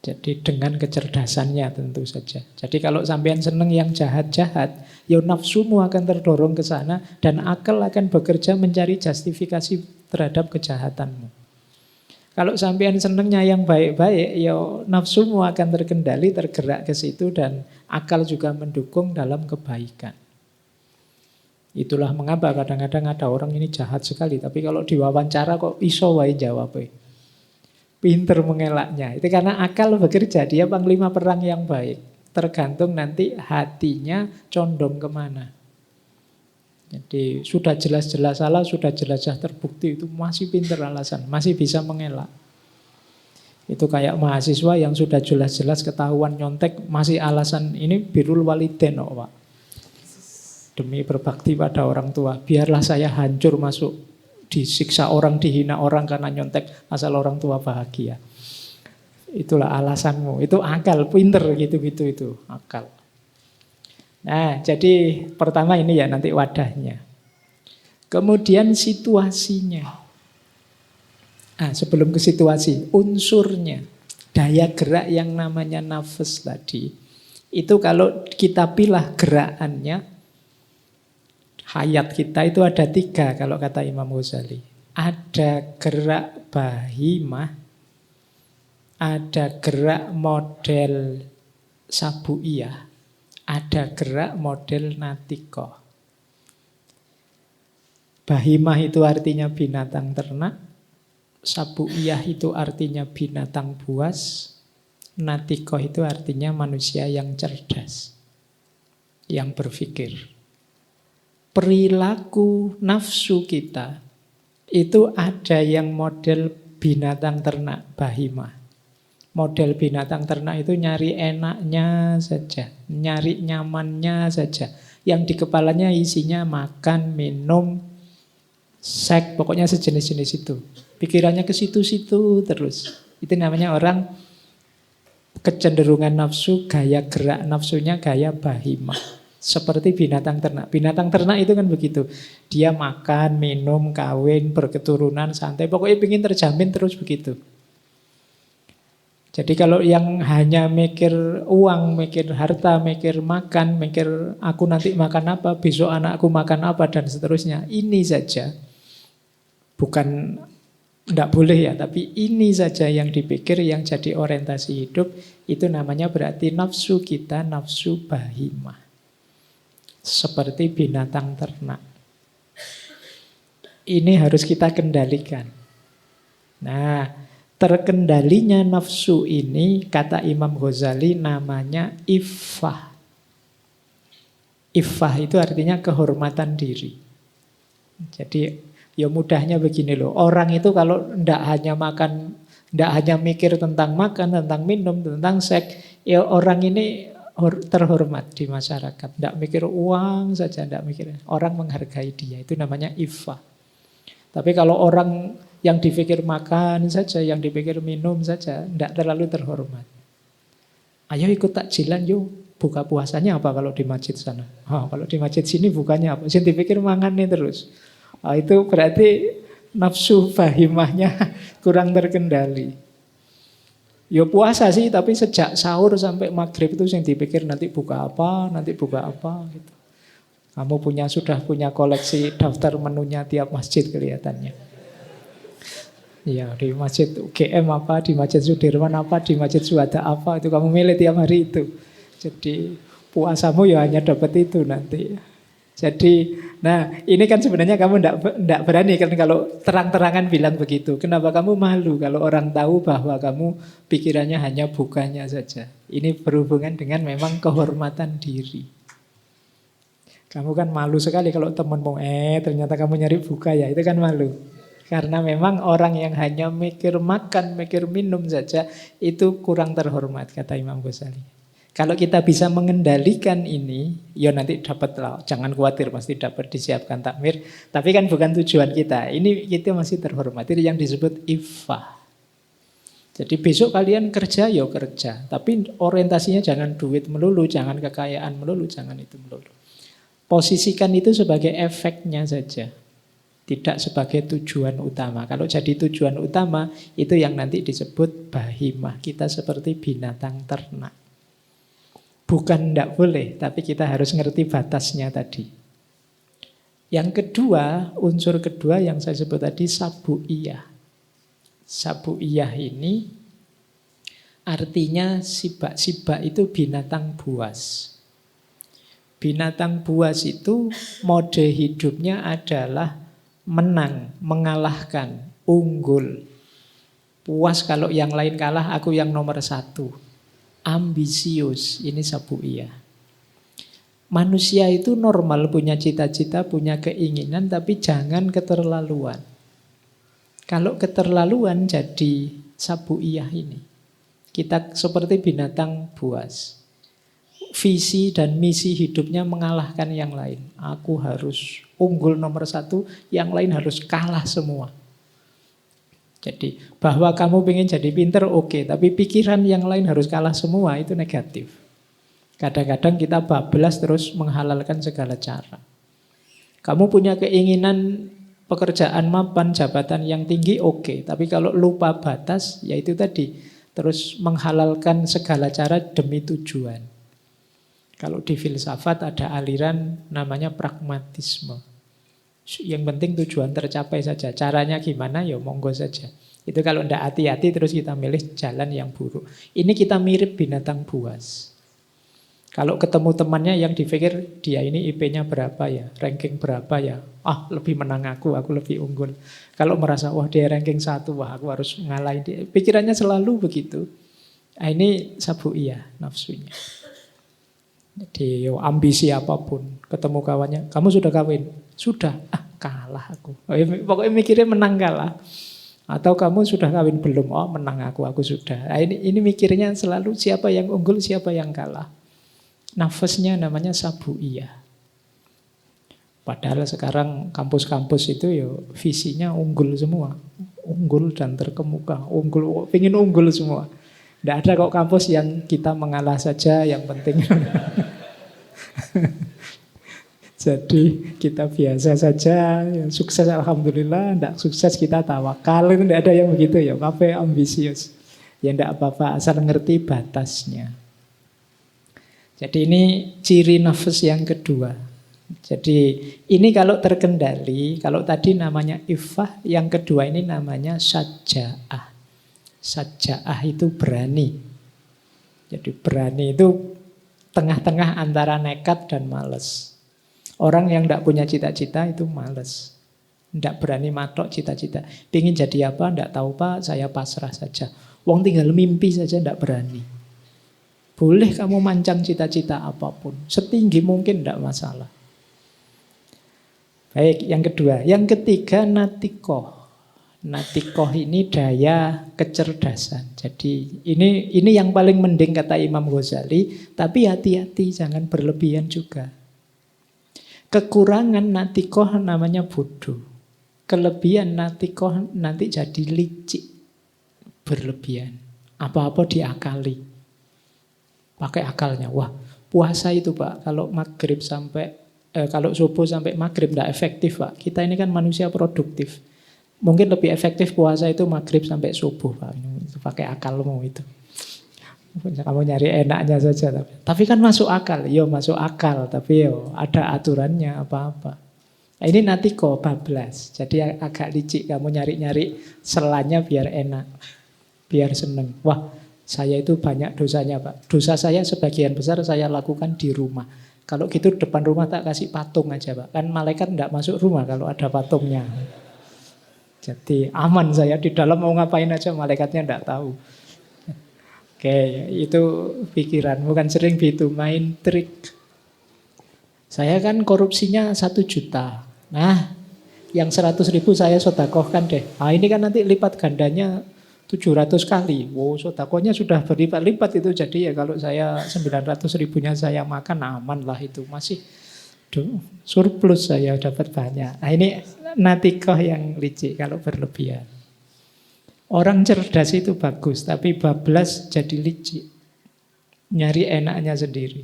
Jadi dengan kecerdasannya tentu saja. Jadi kalau sampean seneng yang jahat-jahat, ya nafsumu akan terdorong ke sana dan akal akan bekerja mencari justifikasi terhadap kejahatanmu. Kalau sampean senengnya yang baik-baik, ya nafsumu akan terkendali, tergerak ke situ dan akal juga mendukung dalam kebaikan. Itulah mengapa kadang-kadang ada orang ini jahat sekali, tapi kalau diwawancara kok iso wae jawabnya. Pinter mengelaknya. Itu karena akal bekerja, dia panglima perang yang baik. Tergantung nanti hatinya condong kemana. Jadi sudah jelas-jelas salah, sudah jelas-jelas terbukti, itu masih pinter alasan, masih bisa mengelak. Itu kayak mahasiswa yang sudah jelas-jelas ketahuan nyontek, masih alasan ini birrul walidain kok, Pak. Demi berbakti pada orang tua, biarlah saya hancur masuk, disiksa orang, dihina orang karena nyontek, asal orang tua bahagia. Itulah alasanmu, itu akal, pinter gitu-gitu itu, akal. Nah, jadi pertama ini ya nanti wadahnya. Kemudian situasinya. Nah, sebelum ke situasi, unsurnya. Daya gerak yang namanya nafas tadi. Itu kalau kita pilih gerakannya, hayat kita itu ada 3 kalau kata Imam Ghazali. Ada gerak bahimah, ada gerak model sabuiyah, ada gerak model natiko. Bahimah itu artinya binatang ternak, sabuiyah itu artinya binatang buas, natiko itu artinya manusia yang cerdas, yang berpikir. Perilaku nafsu kita itu ada yang model binatang ternak, bahimah. Model binatang ternak itu nyari enaknya saja, nyari nyamannya saja. Yang di kepalanya isinya makan, minum, seks, pokoknya sejenis-jenis itu. Pikirannya ke situ-situ terus. Itu namanya orang kecenderungan nafsu, gaya gerak nafsunya gaya bahimah. Seperti binatang ternak. Binatang ternak itu kan begitu. Dia makan, minum, kawin, berketurunan, santai. Pokoknya ingin terjamin terus begitu. Jadi kalau yang hanya mikir uang, mikir harta, mikir makan, mikir aku nanti makan apa, besok anakku makan apa, dan seterusnya. Ini saja. Bukan, tidak boleh ya, tapi ini saja yang dipikir, yang jadi orientasi hidup. Itu namanya berarti nafsu kita, nafsu bahimah. Seperti binatang ternak. Ini harus kita kendalikan. Nah, terkendalinya nafsu ini, kata Imam Ghazali, namanya iffah. Iffah itu artinya kehormatan diri. Jadi ya mudahnya begini loh, orang itu kalau ndak hanya makan, ndak hanya mikir tentang makan, tentang minum, tentang seks, ya orang ini terhormat di masyarakat. Ndak mikir uang saja, ndak mikir. Orang menghargai dia, itu namanya iffah. Tapi kalau orang yang dipikir makan saja, yang dipikir minum saja, tidak terlalu terhormat. Ayo ikut takjilan yuk, buka puasanya apa kalau di masjid sana? Kalau di masjid sini bukannya apa? Sini dipikir mangan nih terus. Itu berarti nafsu bahimahnya kurang terkendali. Ya puasa sih, tapi sejak sahur sampai maghrib itu yang dipikir nanti buka apa gitu. Kamu sudah punya koleksi daftar menunya tiap masjid kelihatannya. Ya, di masjid UGM apa, di masjid Sudirman apa, di masjid Suhada apa, itu kamu milih tiap hari itu. Jadi puasamu ya hanya dapat itu nanti. Jadi, nah ini kan sebenarnya kamu enggak berani kan kalau terang-terangan bilang begitu. Kenapa kamu malu kalau orang tahu bahwa kamu pikirannya hanya bukanya saja. Ini berhubungan dengan memang kehormatan diri. Kamu kan malu sekali kalau temanmu, ternyata kamu nyari buka ya, itu kan malu. Karena memang orang yang hanya mikir makan, mikir minum saja, itu kurang terhormat, kata Imam Ghazali. Kalau kita bisa mengendalikan ini, ya nanti dapat lah. Jangan khawatir, pasti dapat disiapkan takmir. Tapi kan bukan tujuan kita. Ini kita masih terhormat. Itu yang disebut iffah. Jadi besok kalian kerja, ya kerja. Tapi orientasinya jangan duit melulu, jangan kekayaan melulu, jangan itu melulu. Posisikan itu sebagai efeknya saja. Tidak sebagai tujuan utama. Kalau jadi tujuan utama, itu yang nanti disebut bahimah. Kita seperti binatang ternak. Bukan tidak boleh, tapi kita harus ngerti batasnya tadi. Yang kedua, unsur kedua yang saya sebut tadi, sabu'iyah. Sabu'iyah ini artinya sibak itu binatang buas. Binatang buas itu mode hidupnya adalah menang, mengalahkan, unggul. Puas kalau yang lain kalah, aku yang nomor satu. Ambisius, ini sabu'iyah. Manusia itu normal punya cita-cita, punya keinginan, tapi jangan keterlaluan. Kalau keterlaluan jadi sabu'iyah ini. Kita seperti binatang buas. Visi dan misi hidupnya mengalahkan yang lain. Aku harus unggul nomor satu, yang lain harus kalah semua. Jadi bahwa kamu pengen jadi pinter oke, tapi pikiran yang lain harus kalah semua itu negatif. Kadang-kadang kita bablas terus menghalalkan segala cara. Kamu punya keinginan pekerjaan mapan, jabatan yang tinggi oke, tapi kalau lupa batas, yaitu tadi terus menghalalkan segala cara demi tujuan. Kalau di filsafat ada aliran namanya pragmatisme. Yang penting tujuan tercapai saja. Caranya gimana ya monggo saja. Itu kalau tidak hati-hati terus kita milih jalan yang buruk. Ini kita mirip binatang buas. Kalau ketemu temannya yang dipikir dia ini IP-nya berapa ya, ranking berapa ya. Lebih menang aku lebih unggul. Kalau merasa wah dia ranking 1, wah aku harus ngalahin dia. Pikirannya selalu begitu. Ini sabu'iyah nafsunya. Jadi ambisi apapun, ketemu kawannya, kamu sudah kawin? Sudah, kalah aku. Pokoknya mikirnya menang kalah. Atau kamu sudah kawin belum? Menang aku sudah. Ini mikirnya selalu siapa yang unggul, siapa yang kalah. Nafasnya namanya sabu'iyah. Padahal sekarang kampus-kampus itu ya visinya unggul semua. Unggul dan terkemuka, pengen unggul semua. Tidak ada kok kampus yang kita mengalah saja, yang penting. Jadi kita biasa saja, yang sukses alhamdulillah, tidak sukses kita tawakal. Itu tidak ada yang begitu ya, kafe ambisius. Ya tidak apa-apa, asal ngerti batasnya. Jadi ini ciri nafas yang kedua. Jadi ini kalau terkendali, kalau tadi namanya iffah, yang kedua ini namanya syaja'ah. Syaja'ah itu berani. Jadi berani itu tengah-tengah antara nekat dan malas. Orang yang tidak punya cita-cita itu malas. Tidak berani matok cita-cita. Pengen jadi apa, tidak tahu Pak, saya pasrah saja. Wong tinggal mimpi saja tidak berani. Boleh kamu mancang cita-cita apapun. Setinggi mungkin tidak masalah. Baik, yang kedua. Yang ketiga natikoh. Natikoh ini daya kecerdasan. Jadi ini yang paling mending kata Imam Ghazali. Tapi hati-hati, jangan berlebihan juga. Kekurangan natikoh namanya bodoh. Kelebihan natikoh nanti jadi licik. Berlebihan. Apa-apa diakali. Pakai akalnya. Wah, puasa itu Pak, kalau maghrib sampai kalau subuh sampai maghrib tidak efektif Pak. Kita ini kan manusia produktif. Mungkin lebih efektif puasa itu maghrib sampai subuh Pak. Itu pakai akalmu itu. Kamu nyari enaknya saja. Tapi kan masuk akal. Yo masuk akal. Tapi yo ada aturannya apa-apa. Nah, ini natiko bablas. Jadi agak licik. Kamu nyari-nyari selanya biar enak. Biar seneng. Wah, saya itu banyak dosanya Pak. Dosa saya sebagian besar saya lakukan di rumah. Kalau gitu depan rumah tak kasih patung aja Pak. Kan malaikat tidak masuk rumah kalau ada patungnya. Jadi aman saya. Di dalam mau ngapain aja malaikatnya tidak tahu. Oke, itu pikiran. Bukan sering gitu main trik. Saya kan korupsinya 1 juta. Nah, yang 100.000 saya sodakohkan deh. Nah, ini kan nanti lipat gandanya 700 kali. Wow, sodakohnya sudah berlipat-lipat itu. Jadi ya kalau saya 900.000-nya saya makan, aman lah itu. Masih surplus saya dapat banyak. Nah, ini natikoh yang licik kalau berlebihan. Orang cerdas itu bagus, tapi bablas jadi licik. Nyari enaknya sendiri.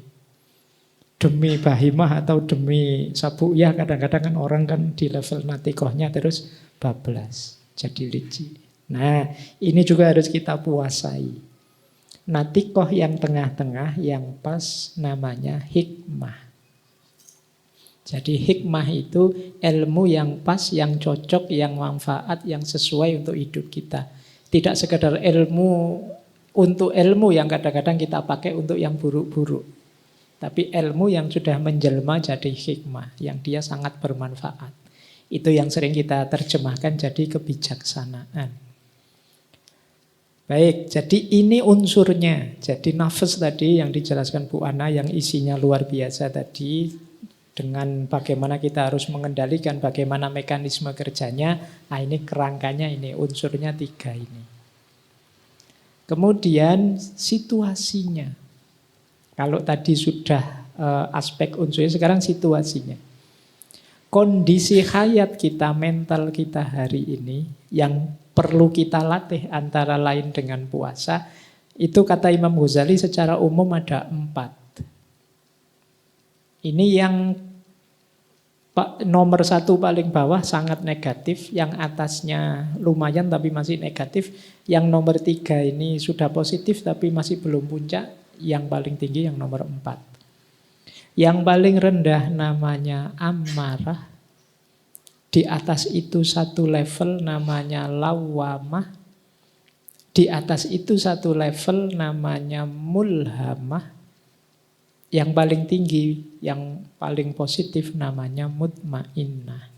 Demi bahimah atau demi sabu'iyah, kadang-kadang kan orang kan di level natikohnya terus bablas, jadi licik. Nah, ini juga harus kita puasai. Natikoh yang tengah-tengah, yang pas namanya hikmah. Jadi hikmah itu ilmu yang pas, yang cocok, yang manfaat, yang sesuai untuk hidup kita. Tidak sekedar ilmu untuk ilmu yang kadang-kadang kita pakai untuk yang buruk-buruk. Tapi ilmu yang sudah menjelma jadi hikmah, yang dia sangat bermanfaat. Itu yang sering kita terjemahkan jadi kebijaksanaan. Baik, jadi ini unsurnya. Jadi nafas tadi yang dijelaskan Bu Ana yang isinya luar biasa tadi, dengan bagaimana kita harus mengendalikan, bagaimana mekanisme kerjanya. Nah, ini kerangkanya, ini unsurnya 3 ini. Kemudian situasinya. Kalau tadi sudah aspek unsurnya, sekarang situasinya. Kondisi hayat kita, mental kita hari ini yang perlu kita latih antara lain dengan puasa, itu kata Imam Ghazali secara umum ada 4. Ini yang nomor 1 paling bawah sangat negatif, yang atasnya lumayan tapi masih negatif, yang nomor 3 ini sudah positif tapi masih belum puncak, yang paling tinggi yang nomor 4. Yang paling rendah namanya amarah, di atas itu 1 level namanya lawamah, di atas itu 1 level namanya mulhamah, yang paling tinggi, yang paling positif namanya mutmainnah.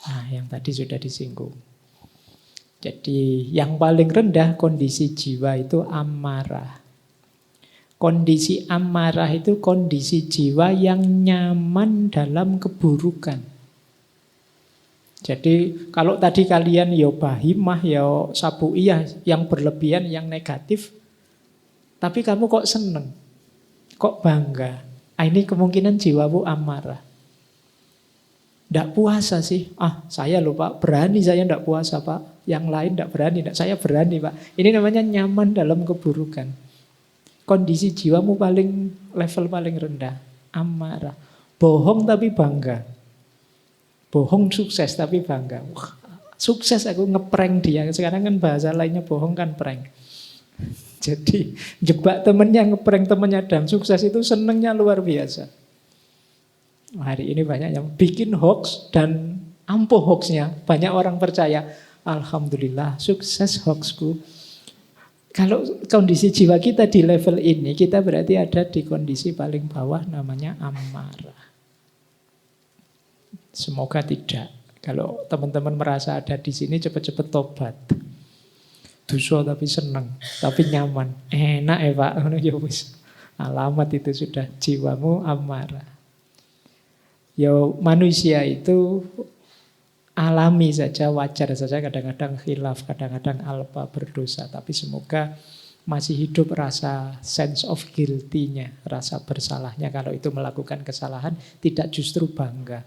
Nah, yang tadi sudah disinggung. Jadi yang paling rendah kondisi jiwa itu amarah. Kondisi amarah itu kondisi jiwa yang nyaman dalam keburukan. Jadi kalau tadi kalian ya bahimah, ya sabu'iyah, yang berlebihan, yang negatif, tapi kamu kok seneng? Kok bangga? Ini kemungkinan jiwamu amarah. Ndak puasa sih. Saya loh Pak, berani saya ndak puasa Pak. Yang lain ndak berani, saya berani Pak. Ini namanya nyaman dalam keburukan. Kondisi jiwamu level paling rendah. Amarah. Bohong tapi bangga. Bohong sukses tapi bangga. Wah, sukses aku ngeprank dia. Sekarang kan bahasa lainnya bohong kan prank. Jadi jebak temennya, ngeprank temennya dan sukses itu senengnya luar biasa. Hari ini banyak yang bikin hoax dan ampuh hoaxnya. Banyak orang percaya, alhamdulillah sukses hoaxku. Kalau kondisi jiwa kita di level ini, kita berarti ada di kondisi paling bawah namanya amarah. Semoga tidak. Kalau teman-teman merasa ada di sini, cepat-cepat tobat. Dosa tapi senang, tapi nyaman. Enak ya Pak. Alamat itu sudah jiwamu amarah. Ya manusia itu alami saja, wajar saja, kadang-kadang khilaf, kadang-kadang alpa berdosa. Tapi semoga masih hidup rasa sense of guilty-nya, rasa bersalahnya kalau itu melakukan kesalahan, tidak justru bangga.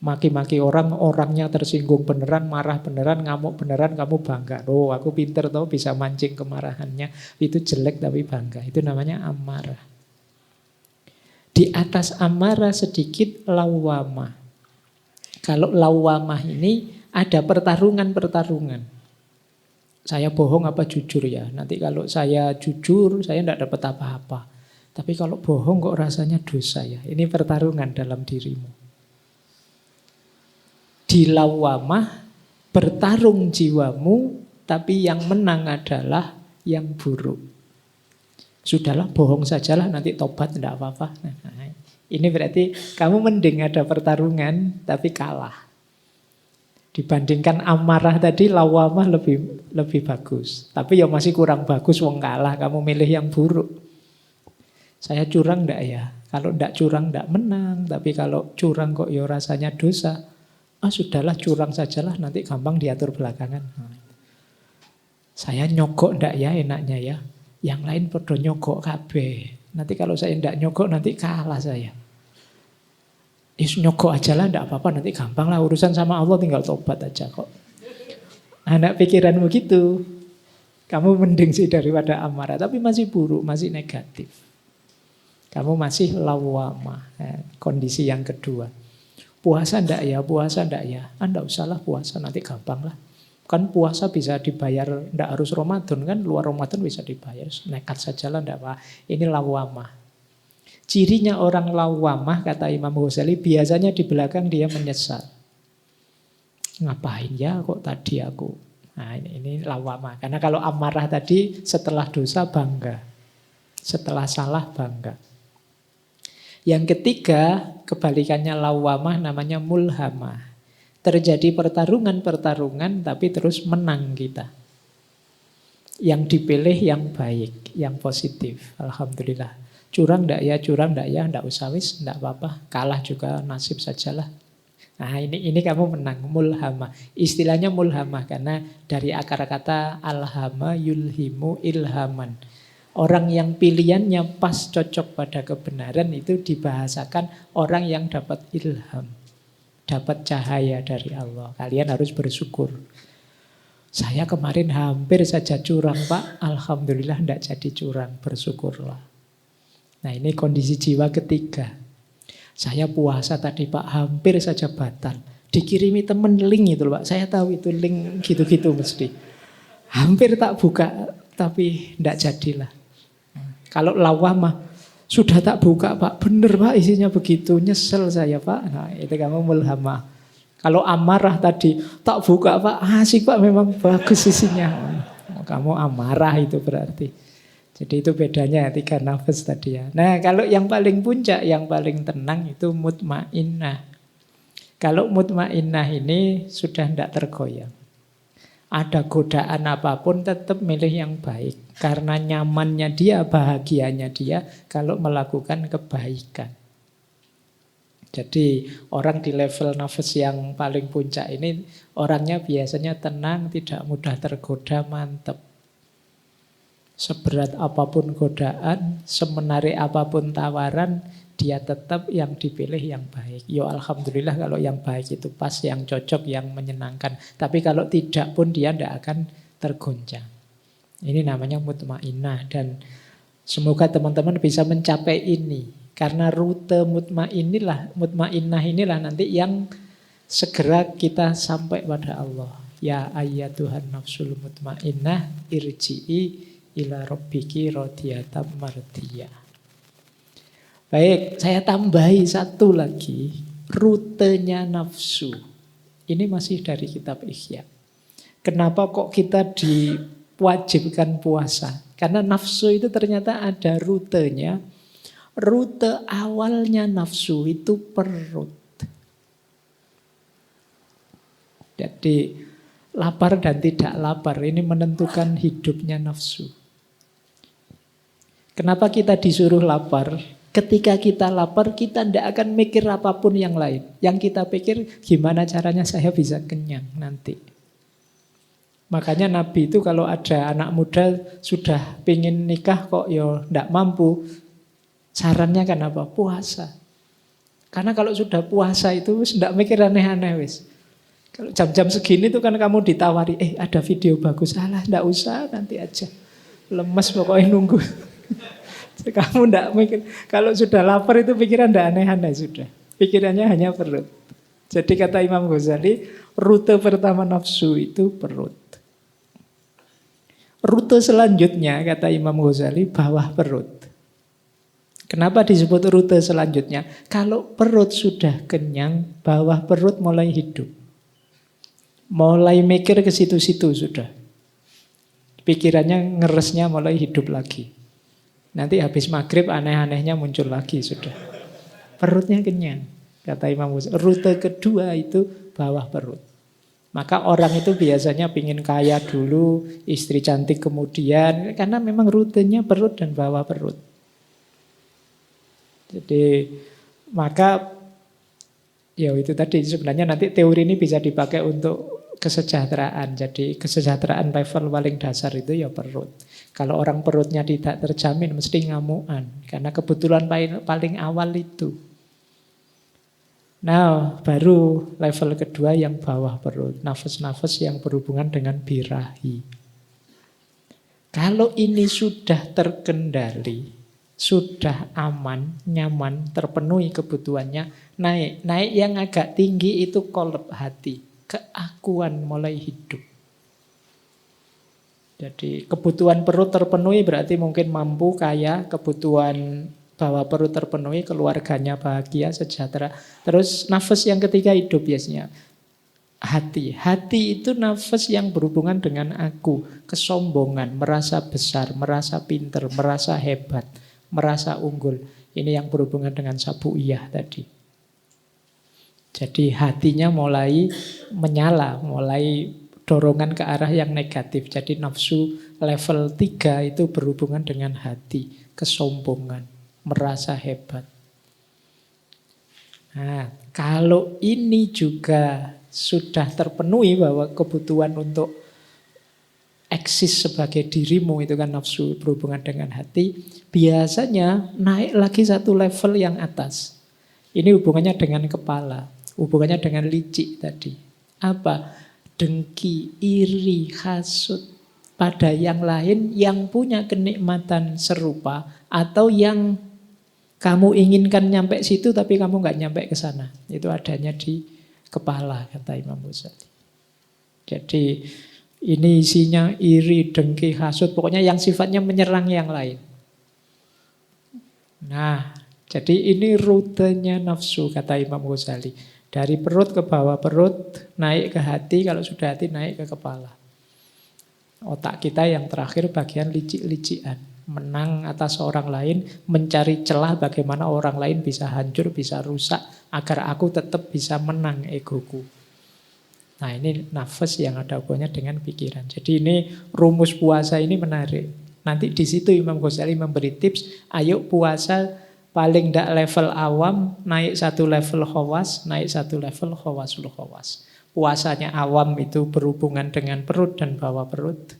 Maki-maki orang, orangnya tersinggung beneran, marah beneran, ngamuk beneran, kamu bangga. Oh, aku pinter tau bisa mancing kemarahannya. Itu jelek tapi bangga. Itu namanya amarah. Di atas amarah sedikit lawamah. Kalau lawamah ini ada pertarungan-pertarungan. Saya bohong apa jujur ya? Nanti kalau saya jujur, saya tidak dapat apa-apa. Tapi kalau bohong kok rasanya dosa ya? Ini pertarungan dalam dirimu. Di lawamah bertarung jiwamu, tapi yang menang adalah yang buruk. Sudahlah, bohong sajalah, nanti tobat, tidak apa-apa. Nah, ini berarti kamu mending ada pertarungan, tapi kalah. Dibandingkan amarah tadi, lawamah lebih bagus. Tapi ya masih kurang bagus, wong kalah, kamu milih yang buruk. Saya curang enggak ya? Kalau enggak curang enggak menang, tapi kalau curang kok ya rasanya dosa. Sudahlah, curang sajalah, nanti gampang diatur belakangan. Saya nyogok enggak ya enaknya ya? Yang lain podo nyogok kabeh. Nanti kalau saya tidak nyogok nanti kalah saya. Nyogok aja lah, tidak apa-apa, nanti gampang lah urusan sama Allah, tinggal tobat aja kok. Anak pikiranmu gitu. Kamu mending sih daripada amarah, tapi masih buruk, masih negatif. Kamu masih lawamah. Kondisi yang kedua. Puasa ndak ya, puasa ndak ya. Ndak usahlah puasa, nanti gampang lah. Kan puasa bisa dibayar, ndak harus Ramadan kan, luar Ramadan bisa dibayar. Nekat sajalah ndak apa. Ini lawamah. Cirinya orang lawamah, kata Imam Ghazali, biasanya di belakang dia menyesal. Ngapain ya kok tadi aku. Nah ini lawamah. Karena kalau amarah tadi setelah dosa bangga. Setelah salah bangga. Yang ketiga, kebalikannya lawamah namanya mulhamah. Terjadi pertarungan-pertarungan tapi terus menang kita. Yang dipilih yang baik, yang positif. Alhamdulillah. Curang enggak ya, curang enggak ya, enggak usah wis, enggak apa-apa. Kalah juga nasib sajalah. Nah ini kamu menang, mulhamah. Istilahnya mulhamah karena dari akar kata alhama yulhimu ilhaman. Orang yang pilihannya pas cocok pada kebenaran itu dibahasakan orang yang dapat ilham. Dapat cahaya dari Allah. Kalian harus bersyukur. Saya kemarin hampir saja curang Pak. Alhamdulillah tidak jadi curang. Bersyukurlah. Nah ini kondisi jiwa ketiga. Saya puasa tadi Pak. Hampir saja batal. Dikirimi temen link itu Pak. Saya tahu itu link gitu-gitu mesti. Hampir tak buka. Tapi tidak jadilah. Kalau lawamah. Sudah tak buka Pak, bener Pak isinya begitu, nyesel saya Pak. Nah itu kamu mulhamah. Kalau amarah tadi, tak buka Pak, asik Pak memang bagus isinya. Kamu amarah itu berarti. Jadi itu bedanya 3 nafas tadi ya. Nah kalau yang paling puncak, yang paling tenang itu mutmainnah. Kalau mutmainnah ini sudah tidak tergoyang. Ada godaan apapun tetap milih yang baik. Karena nyamannya dia, bahagianya dia kalau melakukan kebaikan. Jadi orang di level nafas yang paling puncak ini orangnya biasanya tenang, tidak mudah tergoda, mantap. Seberat apapun godaan, semenarik apapun tawaran, dia tetap yang dipilih yang baik. Ya alhamdulillah kalau yang baik itu pas, yang cocok, yang menyenangkan. Tapi kalau tidak pun dia tidak akan tergoncang. Ini namanya mutmainnah, dan semoga teman-teman bisa mencapai ini. Karena rute mutmainnah inilah nanti yang segera kita sampai pada Allah. Ya ayyatuhan nafsul mutmainnah irji'i ila rabbiki radiyatan mardiyah. Baik, saya tambahi satu lagi, rutenya nafsu. Ini masih dari kitab Ihya. Kenapa kok kita diwajibkan puasa? Karena nafsu itu ternyata ada rutenya. Rute awalnya nafsu itu perut. Jadi lapar dan tidak lapar ini menentukan hidupnya nafsu. Kenapa kita disuruh lapar? Ketika kita lapar, kita tidak akan mikir apapun yang lain. Yang kita pikir, gimana caranya saya bisa kenyang nanti. Makanya Nabi itu kalau ada anak muda sudah pingin nikah kok ya tidak mampu, sarannya kan apa? Puasa. Karena kalau sudah puasa itu tidak mikir aneh-aneh wis. Kalau jam-jam segini tuh kan kamu ditawari, ada video bagus, alah tidak usah nanti aja. Lemes pokoknya nunggu. Kamu tidak mikir, kalau sudah lapar itu pikiran tidak aneh-aneh sudah. Pikirannya hanya perut. Jadi kata Imam Ghazali, rute pertama nafsu itu perut. Rute selanjutnya kata Imam Ghazali bawah perut. Kenapa disebut rute selanjutnya? Kalau perut sudah kenyang, bawah perut mulai hidup. Mulai mikir ke situ-situ sudah. Pikirannya ngeresnya mulai hidup lagi. Nanti habis maghrib aneh-anehnya muncul lagi sudah. Perutnya kenyang. Kata Imam Ghazali, rute kedua itu bawah perut. Maka orang itu biasanya pingin kaya dulu, istri cantik kemudian. Karena memang rutenya perut dan bawah perut. Jadi maka ya itu tadi sebenarnya nanti teori ini bisa dipakai untuk kesejahteraan. Jadi kesejahteraan level paling dasar itu ya perut. Kalau orang perutnya tidak terjamin mesti ngamuan. Karena kebutuhan paling awal itu. Nah baru level kedua yang bawah perut. Nafas-nafas yang berhubungan dengan birahi. Kalau ini sudah terkendali, sudah aman, nyaman, terpenuhi kebutuhannya, naik. Naik yang agak tinggi itu kolab hati. Keakuan mulai hidup. Jadi kebutuhan perut terpenuhi berarti mungkin mampu, kaya. Kebutuhan bawah perut terpenuhi, keluarganya bahagia, sejahtera. Terus nafas yang ketiga hidup biasanya. Hati. Hati itu nafas yang berhubungan dengan aku. Kesombongan, merasa besar, merasa pinter, merasa hebat, merasa unggul. Ini yang berhubungan dengan sabu'iyah tadi. Jadi hatinya mulai menyala, mulai dorongan ke arah yang negatif. Jadi nafsu level 3 itu berhubungan dengan hati, kesombongan, merasa hebat. Nah, kalau ini juga sudah terpenuhi bahwa kebutuhan untuk eksis sebagai dirimu itu kan nafsu berhubungan dengan hati, biasanya naik lagi satu level yang atas. Ini hubungannya dengan kepala, hubungannya dengan licik tadi. Apa? Dengki, iri, hasut pada yang lain yang punya kenikmatan serupa atau yang kamu inginkan nyampe situ tapi kamu nggak nyampe ke sana. Itu adanya di kepala kata Imam Ghazali. Jadi ini isinya iri, dengki, hasut, pokoknya yang sifatnya menyerang yang lain. Nah, jadi ini rutenya nafsu kata Imam Ghazali. Dari perut ke bawah perut, naik ke hati, kalau sudah hati naik ke kepala. Otak kita yang terakhir bagian licik-licikan. Menang atas orang lain, mencari celah bagaimana orang lain bisa hancur, bisa rusak, agar aku tetap bisa menang egoku. Nah ini nafas yang ada hubungannya dengan pikiran. Jadi ini rumus puasa ini menarik. Nanti di situ Imam Ghazali memberi tips, ayo puasa paling tidak level awam, naik satu level khawas, naik satu level khawasul khawas. Puasanya awam itu berhubungan dengan perut dan bawah perut.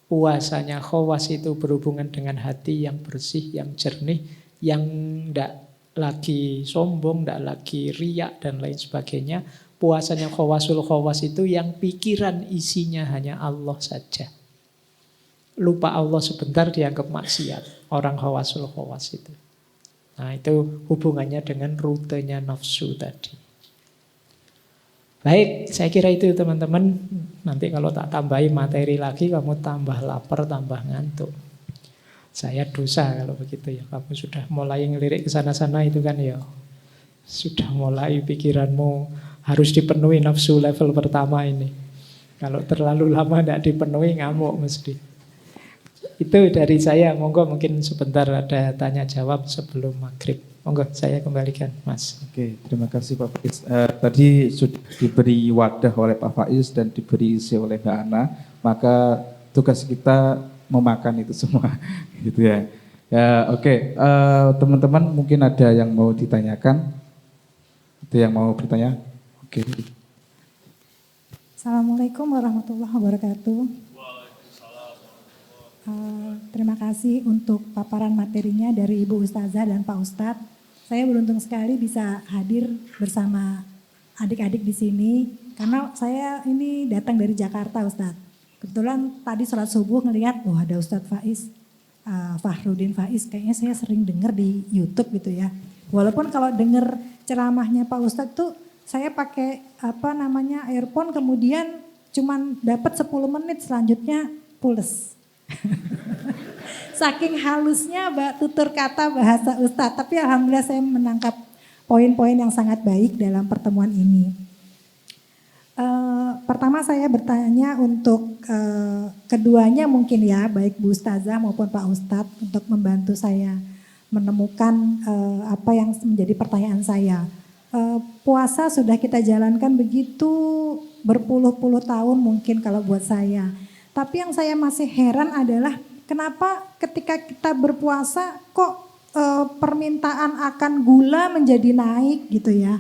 Puasanya khawas itu berhubungan dengan hati yang bersih, yang jernih, yang tidak lagi sombong, tidak lagi riak dan lain sebagainya. Puasanya khawasul khawas itu yang pikiran isinya hanya Allah saja. Lupa Allah sebentar dianggap maksiat. Orang khawasul khawas itu. Nah itu hubungannya dengan rutenya nafsu tadi. Baik, saya kira itu teman-teman. Nanti kalau tak tambahi materi lagi, kamu tambah lapar, tambah ngantuk. Saya dosa kalau begitu ya. Kamu sudah mulai ngelirik ke sana-sana itu kan ya. Sudah mulai pikiranmu harus dipenuhi nafsu level pertama ini. Kalau terlalu lama tidak dipenuhi ngamuk mesti. Itu dari saya. Monggo mungkin sebentar ada tanya jawab sebelum maghrib. Monggo saya kembalikan Mas. Oke, terima kasih Pak Faiz. Tadi sudah diberi wadah oleh Pak Faiz dan diberi isi oleh Mbak Ana, maka tugas kita memakan itu semua, gitu ya. Ya, oke. Teman-teman mungkin ada yang mau ditanyakan? Ada yang mau bertanya? Oke. Assalamualaikum warahmatullahi wabarakatuh. Terima kasih untuk paparan materinya dari Ibu Ustazah dan Pak Ustadz. Saya beruntung sekali bisa hadir bersama adik-adik di sini karena saya ini datang dari Jakarta, Ustadz. Kebetulan tadi sholat subuh ngelihat, wah ada Ustadz Faiz, Fahrudin Faiz, kayaknya saya sering dengar di YouTube gitu ya. Walaupun kalau dengar ceramahnya Pak Ustadz tuh saya pakai earphone, kemudian cuman dapat 10 menit, selanjutnya pules. Saking halusnya tutur kata bahasa Ustadz, tapi alhamdulillah saya menangkap poin-poin yang sangat baik dalam pertemuan ini. Pertama saya bertanya untuk keduanya mungkin ya, baik Bu Ustazah maupun Pak Ustadz, untuk membantu saya menemukan apa yang menjadi pertanyaan saya. Puasa sudah kita jalankan begitu berpuluh-puluh tahun mungkin kalau buat saya. Tapi yang saya masih heran adalah kenapa ketika kita berpuasa kok permintaan akan gula menjadi naik gitu ya.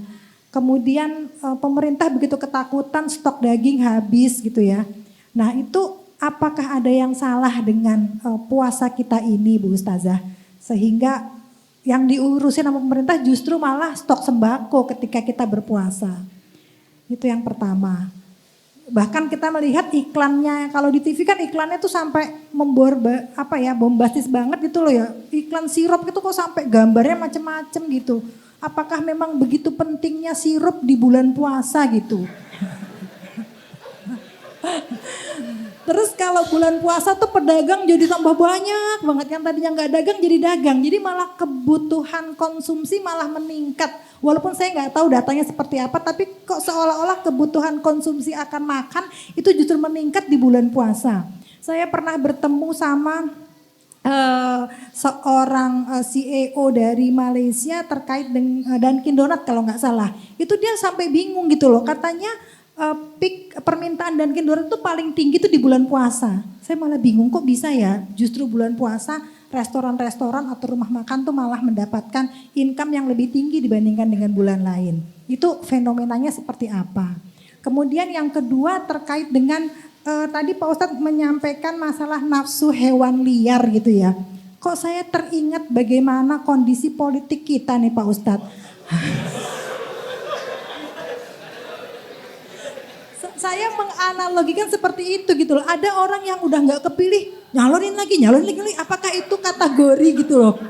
Kemudian pemerintah begitu ketakutan stok daging habis gitu ya. Nah itu apakah ada yang salah dengan puasa kita ini Bu Ustazah? Sehingga yang diurusin sama pemerintah justru malah stok sembako ketika kita berpuasa. Itu yang pertama. Bahkan kita melihat iklannya, kalau di TV kan iklannya tuh sampai bombastis banget gitu loh ya. Iklan sirup itu kok sampai gambarnya macem-macem gitu. Apakah memang begitu pentingnya sirup di bulan puasa gitu? Terus kalau bulan puasa tuh pedagang jadi tambah banyak banget, yang tadinya nggak dagang jadi dagang. Jadi malah kebutuhan konsumsi malah meningkat. Walaupun saya nggak tahu datanya seperti apa, tapi kok seolah-olah kebutuhan konsumsi akan makan itu justru meningkat di bulan puasa. Saya pernah bertemu sama seorang CEO dari Malaysia terkait dengan Dunkin Donut kalau nggak salah. Itu dia sampai bingung gitu loh, katanya peak permintaan Dunkin Donut itu paling tinggi itu di bulan puasa. Saya malah bingung kok bisa ya justru bulan puasa restoran-restoran atau rumah makan tuh malah mendapatkan income yang lebih tinggi dibandingkan dengan bulan lain. Itu fenomenanya seperti apa. Kemudian yang kedua terkait dengan tadi Pak Ustadz menyampaikan masalah nafsu hewan liar gitu ya. Kok saya teringat bagaimana kondisi politik kita nih Pak Ustadz. Saya menganalogikan seperti itu gitu loh. Ada orang yang udah nggak kepilih, nyalonin lagi. Apakah itu kategori gitu loh?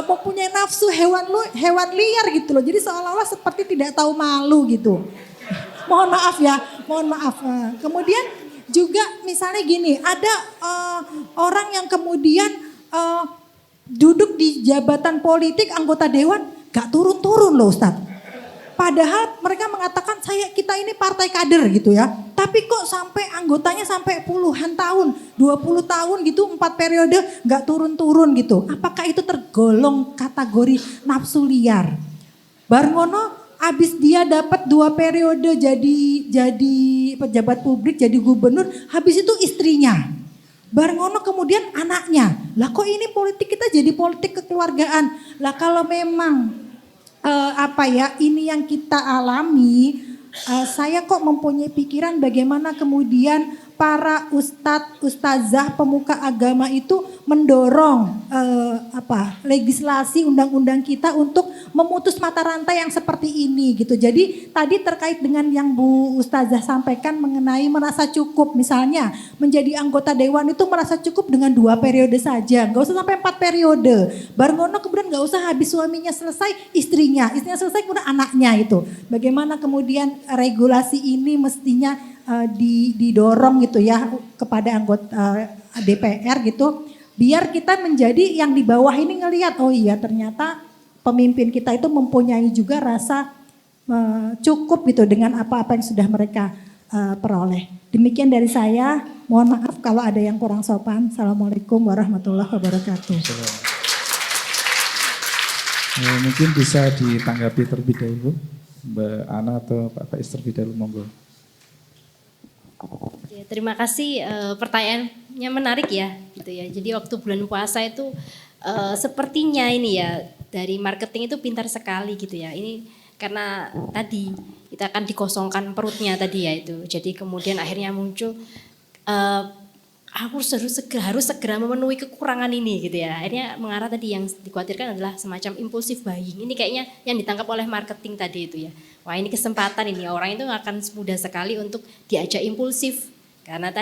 Mempunyai nafsu hewan liar gitu loh. Jadi seolah-olah seperti tidak tahu malu gitu. Mohon maaf. Kemudian juga misalnya gini, ada orang yang kemudian duduk di jabatan politik anggota dewan, gak turun-turun loh Ustadz. Padahal mereka mengatakan kita ini partai kader gitu ya. Tapi kok sampai anggotanya sampai puluhan tahun, 20 tahun gitu, 4 periode gak turun-turun gitu. Apakah itu tergolong kategori nafsu liar? Barngono abis dia dapat 2 periode jadi pejabat publik, jadi gubernur, habis itu istrinya. Barngono kemudian anaknya. Lah kok ini politik kita jadi politik kekeluargaan. Lah kalau memang ini yang kita alami, saya kok mempunyai pikiran bagaimana kemudian para ustadz, ustazah, pemuka agama itu mendorong legislasi undang-undang kita untuk memutus mata rantai yang seperti ini gitu. Jadi tadi terkait dengan yang Bu Ustazah sampaikan mengenai merasa cukup, misalnya menjadi anggota dewan itu merasa cukup dengan 2 periode saja, nggak usah sampai 4 periode. Barngono kemudian nggak usah habis suaminya selesai, istrinya selesai kemudian anaknya itu. Bagaimana kemudian regulasi ini mestinya didorong gitu ya kepada anggota DPR gitu, biar kita menjadi yang di bawah ini ngelihat, oh iya ternyata pemimpin kita itu mempunyai juga rasa cukup gitu dengan apa-apa yang sudah mereka peroleh. Demikian dari saya, mohon maaf kalau ada yang kurang sopan. Assalamualaikum warahmatullahi wabarakatuh. Mungkin bisa ditanggapi terlebih dahulu Mbak Ana atau Pak Faiz terlebih dahulu, monggo. Ya, terima kasih, pertanyaannya menarik ya, gitu ya. Jadi waktu bulan puasa itu sepertinya ini ya dari marketing itu pintar sekali gitu ya. Ini karena tadi kita akan dikosongkan perutnya tadi ya itu. Jadi kemudian akhirnya muncul aku harus segera memenuhi kekurangan ini gitu ya. Akhirnya mengarah tadi yang dikhawatirkan adalah semacam impulsif buying. Ini kayaknya yang ditangkap oleh marketing tadi itu ya. Wah ini kesempatan ini, orang itu akan mudah sekali untuk diajak impulsif. Karena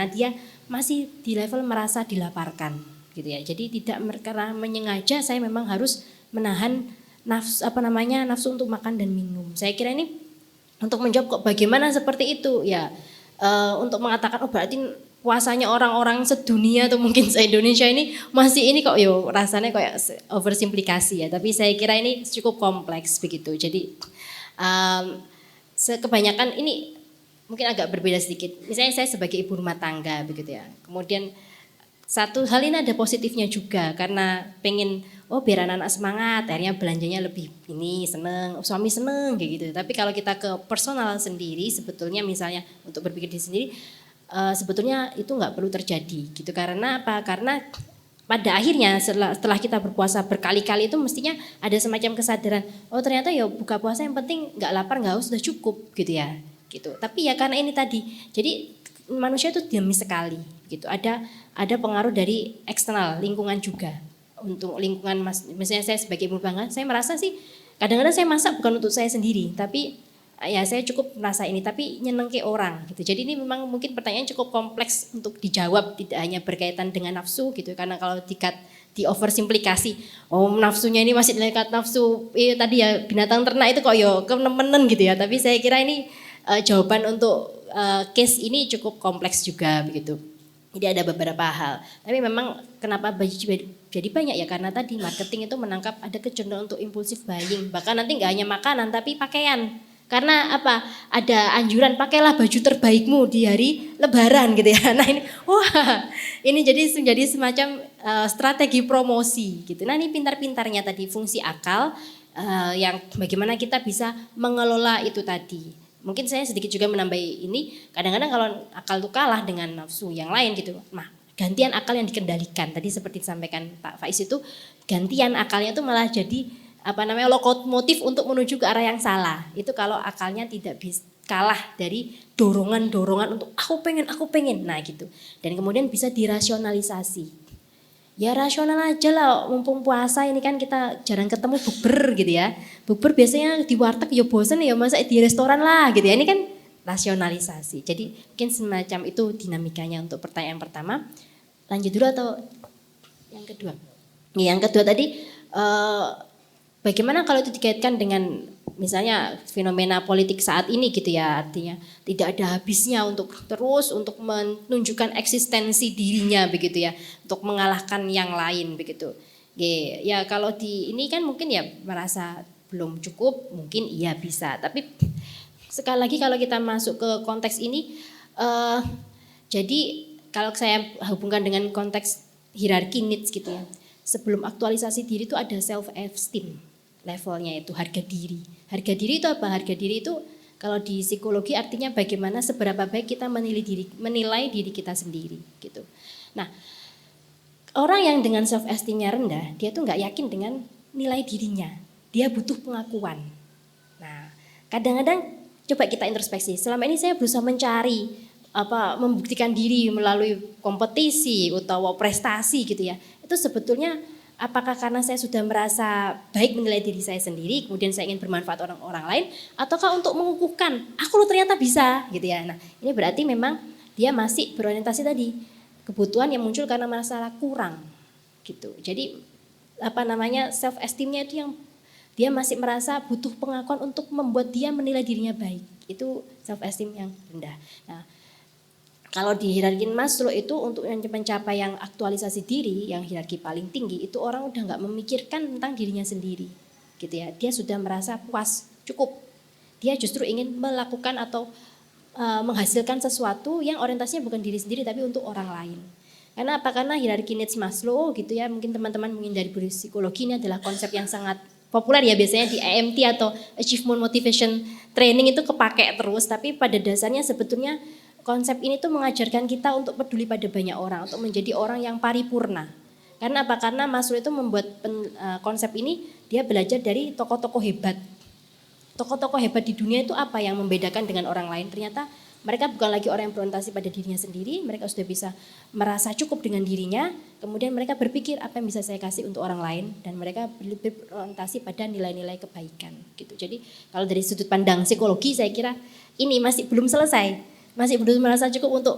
dia masih di level merasa dilaparkan gitu ya. Jadi tidak karena menyengaja saya memang harus menahan nafsu untuk makan dan minum. Saya kira ini untuk menjawab kok bagaimana seperti itu ya. Untuk mengatakan oh berarti puasanya orang-orang sedunia atau mungkin se-Indonesia ini masih ini kok rasanya kayak oversimplifikasi ya. Tapi saya kira ini cukup kompleks begitu. Jadi kebanyakan ini mungkin agak berbeda sedikit. Misalnya saya sebagai ibu rumah tangga begitu ya. Kemudian satu hal ini ada positifnya juga karena pengen biar anak-anak semangat, akhirnya belanjanya lebih ini seneng, suami seneng kayak gitu. Tapi kalau kita ke personal sendiri sebetulnya misalnya untuk berpikir di sendiri sebetulnya itu nggak perlu terjadi gitu. Karena apa? Karena pada akhirnya setelah kita berpuasa berkali-kali itu mestinya ada semacam kesadaran, oh ternyata ya buka puasa yang penting nggak lapar nggak haus sudah cukup gitu ya. Gitu. Tapi ya karena ini tadi, jadi manusia itu dinamis sekali gitu. Ada pengaruh dari eksternal lingkungan juga. Untuk lingkungan misalnya saya sebagai ibu rumah tangga, saya merasa sih kadang-kadang saya masak bukan untuk saya sendiri, tapi ya saya cukup merasa ini, tapi nyeneng ke orang gitu. Jadi ini memang mungkin pertanyaan cukup kompleks untuk dijawab, tidak hanya berkaitan dengan nafsu gitu. Karena kalau di oversimplifikasi, nafsunya ini masih dekat nafsu tadi ya binatang ternak itu kok kenemenen gitu ya. Tapi saya kira ini jawaban untuk case ini cukup kompleks juga begitu. Jadi ada beberapa hal. Tapi memang kenapa jadi banyak ya karena tadi marketing itu menangkap ada kecenderungan untuk impulsif buying. Bahkan nanti nggak hanya makanan tapi pakaian. Karena apa? Ada anjuran pakailah baju terbaikmu di hari Lebaran gitu ya. Nah ini jadi semacam strategi promosi gitu. Nah ini pintar-pintarnya tadi fungsi akal yang bagaimana kita bisa mengelola itu tadi. Mungkin saya sedikit juga menambah ini, kadang-kadang kalau akal itu kalah dengan nafsu yang lain gitu. Nah, gantian akal yang dikendalikan. Tadi seperti disampaikan Pak Faiz itu, gantian akalnya itu malah jadi lokomotif untuk menuju ke arah yang salah. Itu kalau akalnya tidak bisa kalah dari dorongan-dorongan untuk aku pengen. Nah gitu. Dan kemudian bisa dirasionalisasi. Ya rasional aja lah, mumpung puasa ini kan kita jarang ketemu bukber gitu ya. Bukber biasanya di warteg ya bosen ya masa di restoran lah gitu ya. Ini kan rasionalisasi. Jadi mungkin semacam itu dinamikanya untuk pertanyaan pertama. Lanjut dulu atau yang kedua? Yang kedua tadi bagaimana kalau itu dikaitkan dengan misalnya fenomena politik saat ini gitu ya, artinya tidak ada habisnya untuk menunjukkan eksistensi dirinya begitu ya, untuk mengalahkan yang lain begitu. Ya kalau di ini kan mungkin ya merasa belum cukup, mungkin iya bisa, tapi sekali lagi kalau kita masuk ke konteks ini, jadi kalau saya hubungkan dengan konteks hierarki needs gitu ya, sebelum aktualisasi diri itu ada self esteem. Levelnya itu harga diri. Harga diri itu apa? Harga diri itu kalau di psikologi artinya bagaimana seberapa baik kita menilai diri kita sendiri gitu. Nah, orang yang dengan self esteemnya rendah, dia tuh nggak yakin dengan nilai dirinya. Dia butuh pengakuan. Nah, kadang-kadang coba kita introspeksi. Selama ini saya berusaha mencari membuktikan diri melalui kompetisi atau prestasi gitu ya. Itu sebetulnya apakah karena saya sudah merasa baik menilai diri saya sendiri, kemudian saya ingin bermanfaat orang lain, ataukah untuk mengukuhkan, aku lo ternyata bisa gitu ya. Nah ini berarti memang dia masih berorientasi tadi, kebutuhan yang muncul karena merasa kurang gitu. Jadi self esteemnya itu yang dia masih merasa butuh pengakuan untuk membuat dia menilai dirinya baik. Itu self esteem yang rendah. Nah, kalau di hierarki Maslow itu untuk mencapai yang aktualisasi diri, yang hierarki paling tinggi, itu orang udah nggak memikirkan tentang dirinya sendiri, gitu ya. Dia sudah merasa puas, cukup. Dia justru ingin melakukan atau menghasilkan sesuatu yang orientasinya bukan diri sendiri tapi untuk orang lain. Karena apa? Karena hierarki needs Maslow, gitu ya. Mungkin teman-teman dari psikologi ini adalah konsep yang sangat populer ya, biasanya di AMT atau Achievement Motivation Training itu kepake terus, tapi pada dasarnya sebetulnya konsep ini tuh mengajarkan kita untuk peduli pada banyak orang, untuk menjadi orang yang paripurna. Karena apa? Karena Maslow itu membuat konsep ini, dia belajar dari tokoh-tokoh hebat. Tokoh-tokoh hebat di dunia itu apa yang membedakan dengan orang lain? Ternyata mereka bukan lagi orang yang berorientasi pada dirinya sendiri, mereka sudah bisa merasa cukup dengan dirinya, kemudian mereka berpikir apa yang bisa saya kasih untuk orang lain, dan mereka berorientasi pada nilai-nilai kebaikan. Gitu. Jadi kalau dari sudut pandang psikologi saya kira ini masih belum selesai. Masih belum merasa cukup untuk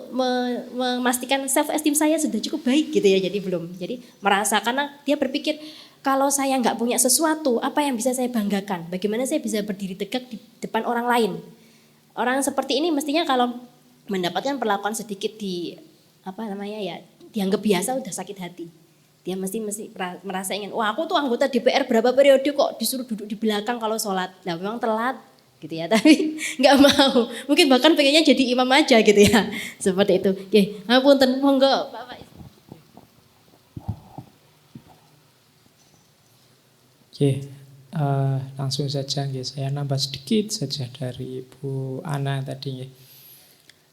memastikan self esteem saya sudah cukup baik gitu ya, jadi belum. Jadi merasa, karena dia berpikir kalau saya nggak punya sesuatu, apa yang bisa saya banggakan? Bagaimana saya bisa berdiri tegak di depan orang lain? Orang seperti ini mestinya kalau mendapatkan perlakuan sedikit dianggap biasa udah sakit hati. Dia mesti merasa ingin, wah aku tuh anggota DPR berapa periode kok disuruh duduk di belakang kalau sholat. Nah memang telat gitu ya, tapi nggak mau, mungkin bahkan pengennya jadi imam aja gitu ya, seperti itu. Oke, ngapunten, monggo Bapak. Oke, langsung saja saya nambah sedikit saja dari Bu Ana tadi.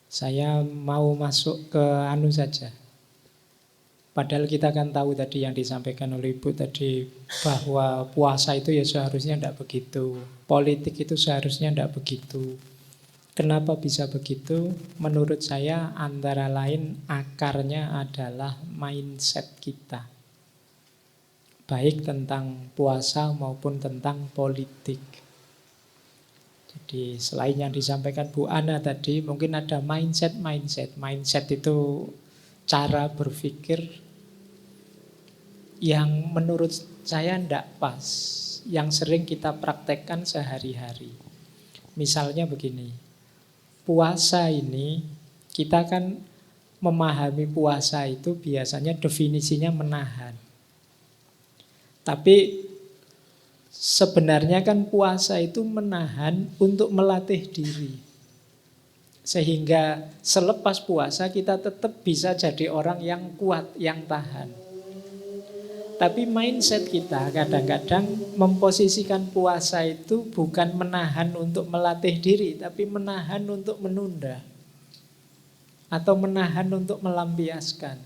Saya mau masuk ke saja. Padahal kita kan tahu tadi yang disampaikan oleh Ibu tadi, bahwa puasa itu ya seharusnya tidak begitu. Politik itu seharusnya tidak begitu. Kenapa bisa begitu? Menurut saya antara lain akarnya adalah mindset kita. Baik tentang puasa maupun tentang politik. Jadi selain yang disampaikan Bu Ana tadi, mungkin ada mindset. Mindset itu cara berpikir yang menurut saya tidak pas, yang sering kita praktekkan sehari-hari. Misalnya begini, puasa ini kita kan memahami puasa itu biasanya definisinya menahan. Tapi sebenarnya kan puasa itu menahan untuk melatih diri. Sehingga selepas puasa kita tetap bisa jadi orang yang kuat, yang tahan. Tapi mindset kita kadang-kadang memposisikan puasa itu bukan menahan untuk melatih diri, tapi menahan untuk menunda. Atau menahan untuk melampiaskan.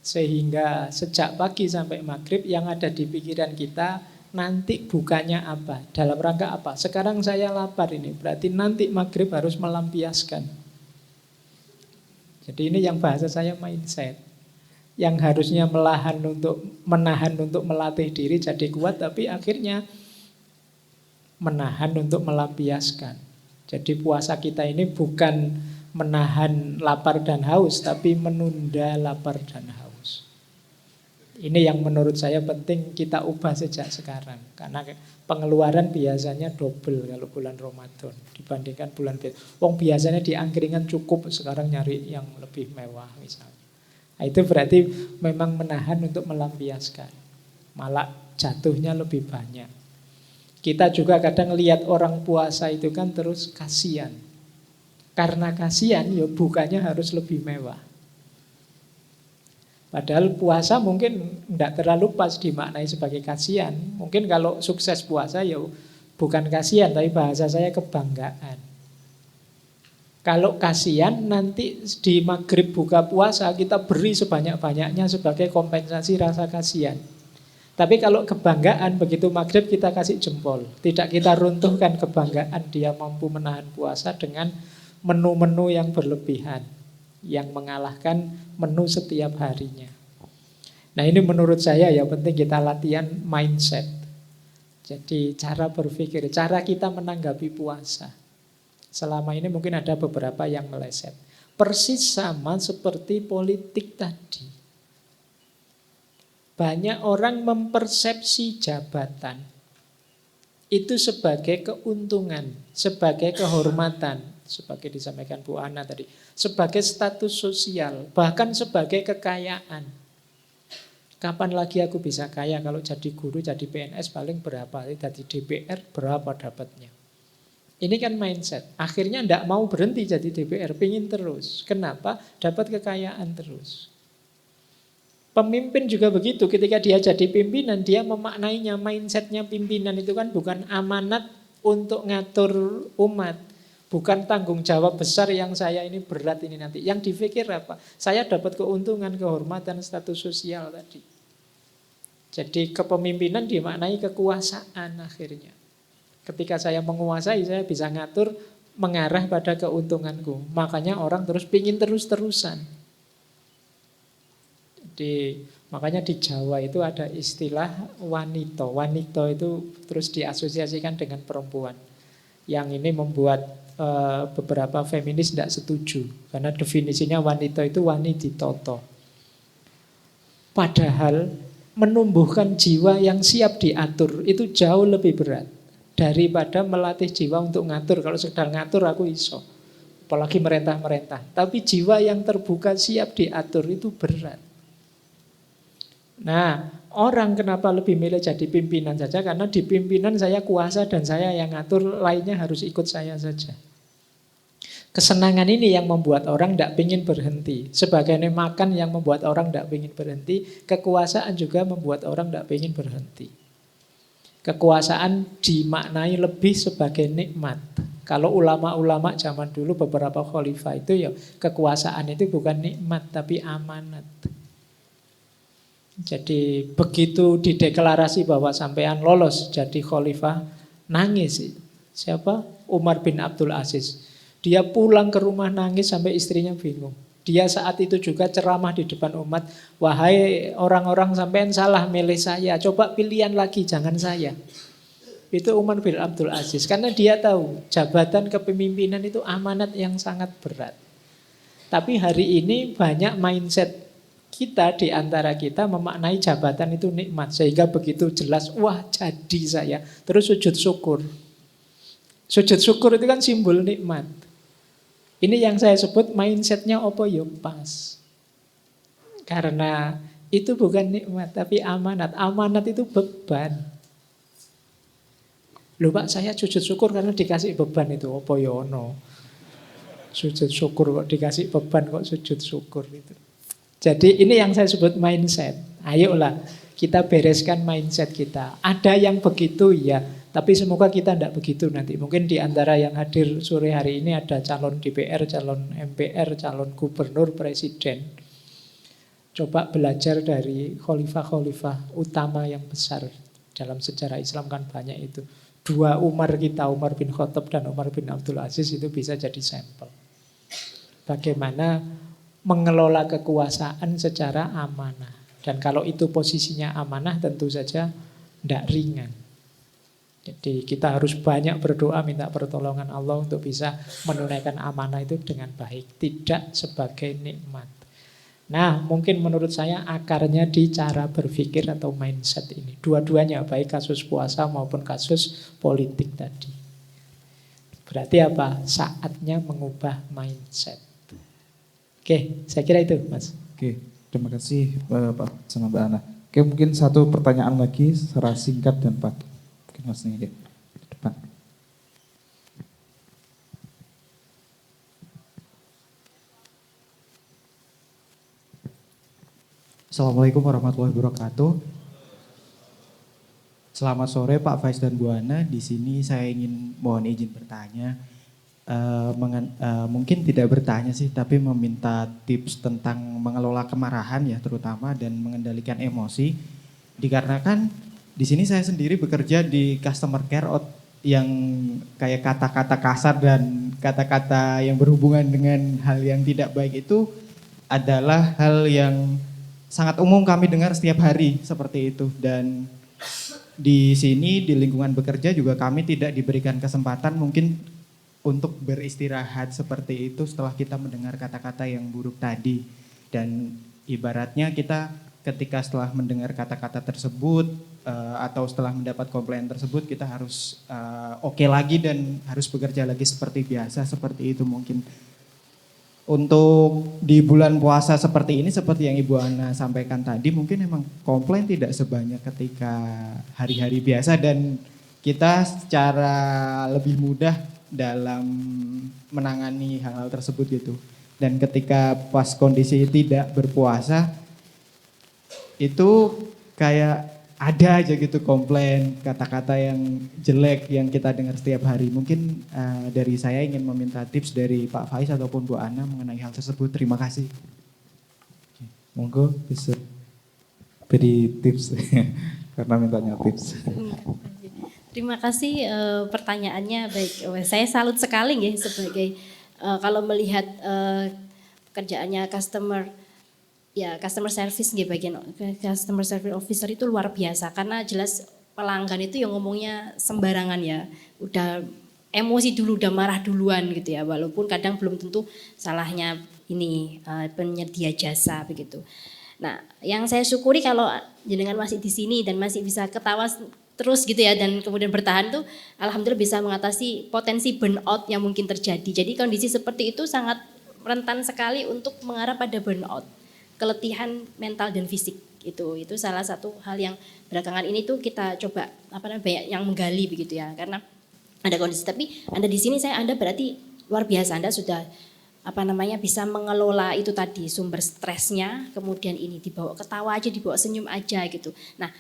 Sehingga sejak pagi sampai maghrib yang ada di pikiran kita, nanti bukannya apa, dalam rangka apa. Sekarang saya lapar ini, berarti nanti maghrib harus melampiaskan. Jadi ini yang bahasa saya mindset. Yang harusnya menahan untuk melatih diri jadi kuat, tapi akhirnya menahan untuk melampiaskan. Jadi puasa kita ini bukan menahan lapar dan haus, tapi menunda lapar dan haus. Ini yang menurut saya penting kita ubah sejak sekarang. Karena pengeluaran biasanya double kalau bulan Ramadan dibandingkan bulan biasa. Wong biasanya di angkringan cukup, sekarang nyari yang lebih mewah misalnya. Nah, itu berarti memang menahan untuk melampiaskan. Malah jatuhnya lebih banyak. Kita juga kadang lihat orang puasa itu kan terus kasihan. Karena kasihan ya bukannya harus lebih mewah. Padahal puasa mungkin tidak terlalu pas dimaknai sebagai kasihan. Mungkin kalau sukses puasa ya bukan kasihan, tapi bahasa saya kebanggaan. Kalau kasihan nanti di maghrib buka puasa kita beri sebanyak-banyaknya sebagai kompensasi rasa kasihan. Tapi kalau kebanggaan begitu maghrib kita kasih jempol. Tidak kita runtuhkan kebanggaan dia mampu menahan puasa dengan menu-menu yang berlebihan, yang mengalahkan menu setiap harinya. Nah ini menurut saya ya penting kita latihan mindset. Jadi cara berpikir, cara kita menanggapi puasa. Selama ini mungkin ada beberapa yang meleset. Persis sama seperti politik tadi. Banyak orang mempersepsi jabatan itu sebagai keuntungan, sebagai kehormatan, sebagai disampaikan Bu Ana tadi, sebagai status sosial, bahkan sebagai kekayaan. Kapan lagi aku bisa kaya kalau jadi guru, jadi PNS paling berapa, jadi DPR berapa dapatnya. Ini kan mindset. Akhirnya tidak mau berhenti jadi DPR, pingin terus. Kenapa? Dapat kekayaan terus. Pemimpin juga begitu, ketika dia jadi pimpinan, dia memaknainya, mindsetnya pimpinan itu kan bukan amanat untuk ngatur umat. Bukan tanggung jawab besar yang saya ini berat ini nanti. Yang dipikir apa? Saya dapat keuntungan, kehormatan, status sosial tadi. Jadi kepemimpinan dimaknai kekuasaan akhirnya. Ketika saya menguasai, saya bisa ngatur mengarah pada keuntunganku. Makanya orang terus pingin terus-terusan. Makanya di Jawa itu ada istilah wanito. Wanito itu terus diasosiasikan dengan perempuan. Yang ini membuat beberapa feminis tidak setuju. Karena definisinya wanito itu wani ditoto. Padahal menumbuhkan jiwa yang siap diatur itu jauh lebih berat daripada melatih jiwa untuk ngatur. Kalau sekedar ngatur aku iso. Apalagi merentah-merentah. Tapi jiwa yang terbuka siap diatur itu berat. Nah, orang kenapa lebih milih jadi pimpinan saja? Karena di pimpinan saya kuasa dan saya yang ngatur, lainnya harus ikut saya saja. Kesenangan ini yang membuat orang tidak ingin berhenti. Sebagaimana makan yang membuat orang tidak ingin berhenti, kekuasaan juga membuat orang tidak ingin berhenti. Kekuasaan dimaknai lebih sebagai nikmat. Kalau ulama-ulama zaman dulu beberapa khalifah itu ya kekuasaan itu bukan nikmat tapi amanat. Jadi begitu dideklarasi bahwa sampean lolos jadi khalifah, nangis. Siapa? Umar bin Abdul Aziz. Dia pulang ke rumah nangis sampai istrinya bingung. Dia saat itu juga ceramah di depan umat. Wahai orang-orang, sampean salah milih saya. Coba pilihan lagi, jangan saya. Itu Umar bin Abdul Aziz. Karena dia tahu jabatan kepemimpinan itu amanat yang sangat berat. Tapi hari ini banyak mindset kita di antara kita memaknai jabatan itu nikmat. Sehingga begitu jelas, wah jadi saya. Terus sujud syukur. Sujud syukur itu kan simbol nikmat. Ini yang saya sebut mindsetnya opo yo pas. Karena itu bukan nikmat tapi amanat. Amanat itu beban. Loh Pak, saya sujud syukur karena dikasih beban itu. Opo yo no. Sujud syukur kok dikasih beban kok sujud syukur itu. Jadi ini yang saya sebut mindset. Ayolah kita bereskan mindset kita. Ada yang begitu ya, tapi semoga kita tidak begitu nanti. Mungkin di antara yang hadir sore hari ini ada calon DPR, calon MPR, calon gubernur, presiden. Coba belajar dari khalifah-khalifah utama yang besar. Dalam sejarah Islam kan banyak itu. Dua Umar kita, Umar bin Khattab dan Umar bin Abdul Aziz itu bisa jadi sampel. Bagaimana mengelola kekuasaan secara amanah. Dan kalau itu posisinya amanah tentu saja tidak ringan. Jadi kita harus banyak berdoa minta pertolongan Allah untuk bisa menunaikan amanah itu dengan baik. Tidak sebagai nikmat. Nah mungkin menurut saya akarnya di cara berpikir atau mindset ini. Dua-duanya baik kasus puasa maupun kasus politik tadi. Berarti apa? Saatnya mengubah mindset. Oke, saya kira itu Mas. Oke, terima kasih Pak sama Mbak Ana. Oke, mungkin satu pertanyaan lagi secara singkat dan Pak. Mungkin Mas ini di depan. Assalamualaikum warahmatullahi wabarakatuh. Selamat sore Pak Faiz dan Bu Ana. Di sini saya ingin mohon izin bertanya. Mungkin tidak bertanya sih, tapi meminta tips tentang mengelola kemarahan ya terutama dan mengendalikan emosi. Dikarenakan di sini saya sendiri bekerja di customer care yang kayak kata-kata kasar dan kata-kata yang berhubungan dengan hal yang tidak baik itu adalah hal yang sangat umum kami dengar setiap hari seperti itu. Dan di sini di lingkungan bekerja juga kami tidak diberikan kesempatan mungkin untuk beristirahat seperti itu setelah kita mendengar kata-kata yang buruk tadi. Dan ibaratnya kita ketika setelah mendengar kata-kata tersebut atau setelah mendapat komplain tersebut kita harus oke lagi dan harus bekerja lagi seperti biasa, seperti itu mungkin. Untuk di bulan puasa seperti ini, seperti yang Ibu Ana sampaikan tadi, mungkin memang komplain tidak sebanyak ketika hari-hari biasa dan kita secara lebih mudah dalam menangani hal-hal tersebut gitu. Dan ketika pas kondisi tidak berpuasa, itu kayak ada aja gitu komplain, kata-kata yang jelek yang kita dengar setiap hari. Mungkin dari saya ingin meminta tips dari Pak Faiz ataupun Bu Ana mengenai hal tersebut. Terima kasih. Monggo bisa beri tips karena mintanya tips. Terima kasih pertanyaannya. Baik, saya salut sekali ya sebagai kalau melihat kerjaannya customer service nggih, bagian customer service officer itu luar biasa karena jelas pelanggan itu yang ngomongnya sembarangan ya, udah emosi dulu, udah marah duluan gitu ya, walaupun kadang belum tentu salahnya ini penyedia jasa begitu. Nah, yang saya syukuri kalau jenengan masih di sini dan masih bisa ketawa terus gitu ya dan kemudian bertahan tuh alhamdulillah bisa mengatasi potensi burnout yang mungkin terjadi. Jadi kondisi seperti itu sangat rentan sekali untuk mengarah pada burnout. Keletihan mental dan fisik itu salah satu hal yang belakangan ini tuh kita coba banyak yang menggali begitu ya, karena ada kondisi. Tapi Anda di sini Anda berarti luar biasa, Anda sudah bisa mengelola itu tadi sumber stresnya, kemudian ini dibawa ketawa aja, dibawa senyum aja gitu. Nah,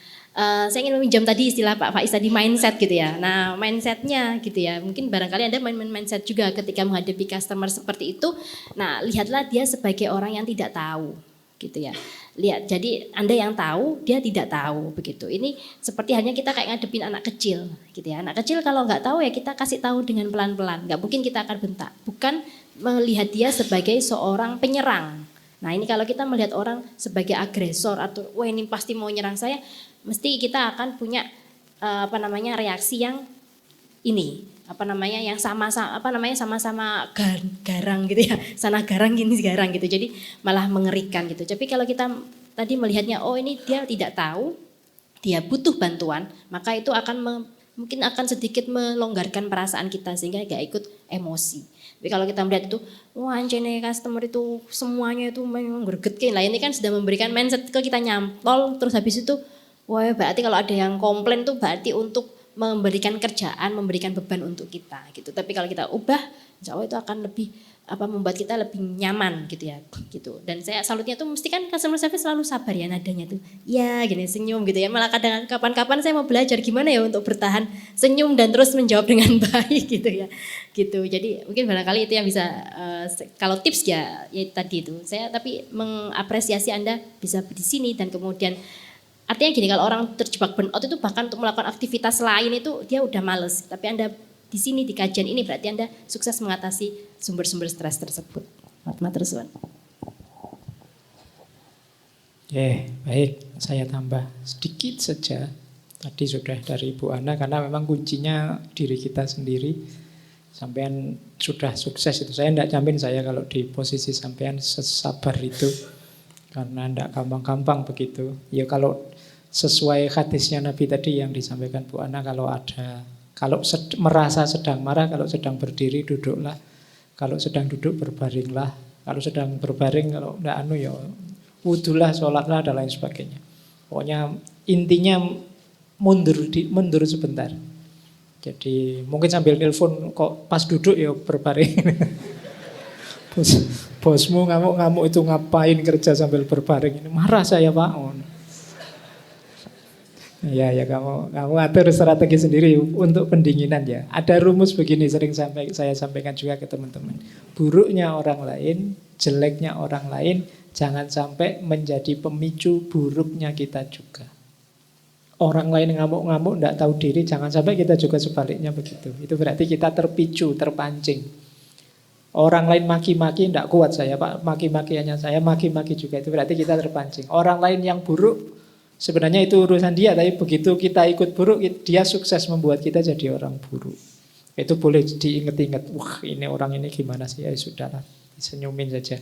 saya ingin meminjam tadi istilah Pak Faiz tadi mindset gitu ya. Nah, mindsetnya gitu ya, mungkin barangkali Anda main mindset juga ketika menghadapi customer seperti itu. Nah, lihatlah dia sebagai orang yang tidak tahu gitu ya. Lihat, jadi Anda yang tahu, dia tidak tahu begitu. Ini seperti hanya kita kayak ngadepin anak kecil gitu ya. Anak kecil kalau nggak tahu ya kita kasih tahu dengan pelan-pelan. Nggak mungkin kita akan bentak. Bukan melihat dia sebagai seorang penyerang. Nah, ini kalau kita melihat orang sebagai agresor atau wah ini pasti mau nyerang saya, mesti kita akan punya reaksi yang ini yang sama-sama garang gitu ya, sana garang gini garang gitu, jadi malah mengerikan gitu. Tapi kalau kita tadi melihatnya oh ini dia tidak tahu, dia butuh bantuan, maka itu mungkin akan sedikit melonggarkan perasaan kita sehingga gak ikut emosi. Tapi kalau kita melihat itu, wah anjene customer itu semuanya itu memang gregetke lah, ini kan sudah memberikan mindset ke kita nyantol, terus habis itu wah berarti kalau ada yang komplain tuh berarti untuk memberikan kerjaan, memberikan beban untuk kita gitu. Tapi kalau kita ubah, insya Allah itu akan lebih membuat kita lebih nyaman gitu ya gitu. Dan saya salutnya tuh mesti kan customer service selalu sabar ya nadanya tuh. Ya gini senyum gitu ya. Malah kadang kapan-kapan saya mau belajar gimana ya untuk bertahan senyum dan terus menjawab dengan baik gitu ya. Gitu. Jadi mungkin barangkali itu yang bisa kalau tips ya tadi itu. Saya tapi mengapresiasi Anda bisa di sini dan kemudian artinya gini, kalau orang terjebak burnout itu bahkan untuk melakukan aktivitas lain itu dia udah males. Tapi Anda di sini di kajian ini berarti Anda sukses mengatasi sumber-sumber stres tersebut. Matur suwun. Baik, saya tambah sedikit saja. Tadi sudah dari Ibu Ana karena memang kuncinya diri kita sendiri. Sampean sudah sukses itu. Saya tidak jamin saya kalau di posisi sampean sesabar itu. Karena tidak gampang-gampang begitu. Ya kalau sesuai hadisnya Nabi tadi yang disampaikan Bu Ana, kalau merasa sedang marah, kalau sedang berdiri duduklah, kalau sedang duduk berbaringlah, kalau sedang berbaring kalau tidak ya wudulah, sholatlah dan lain sebagainya. Pokoknya intinya mundur sebentar. Jadi mungkin sambil nelpon kok pas duduk ya berbaring. Bosmu ngamuk-ngamuk itu ngapain kerja sambil berbaring ini? Marah saya Pak. Ya kamu atur strategi sendiri untuk pendinginan ya. Ada rumus begini sering saya sampaikan juga ke teman-teman. Buruknya orang lain, jeleknya orang lain jangan sampai menjadi pemicu buruknya kita juga. Orang lain ngamuk-ngamuk tidak tahu diri, jangan sampai kita juga sebaliknya begitu. Itu berarti kita terpicu, terpancing. Orang lain maki-maki tidak kuat saya, Pak. Maki-makiannya saya, maki-maki juga. Itu berarti kita terpancing. Orang lain yang buruk, sebenarnya itu urusan dia. Tapi begitu kita ikut buruk, dia sukses membuat kita jadi orang buruk. Itu boleh diingat-ingat. Wah, ini orang ini gimana sih? Ya sudahlah, senyumin saja.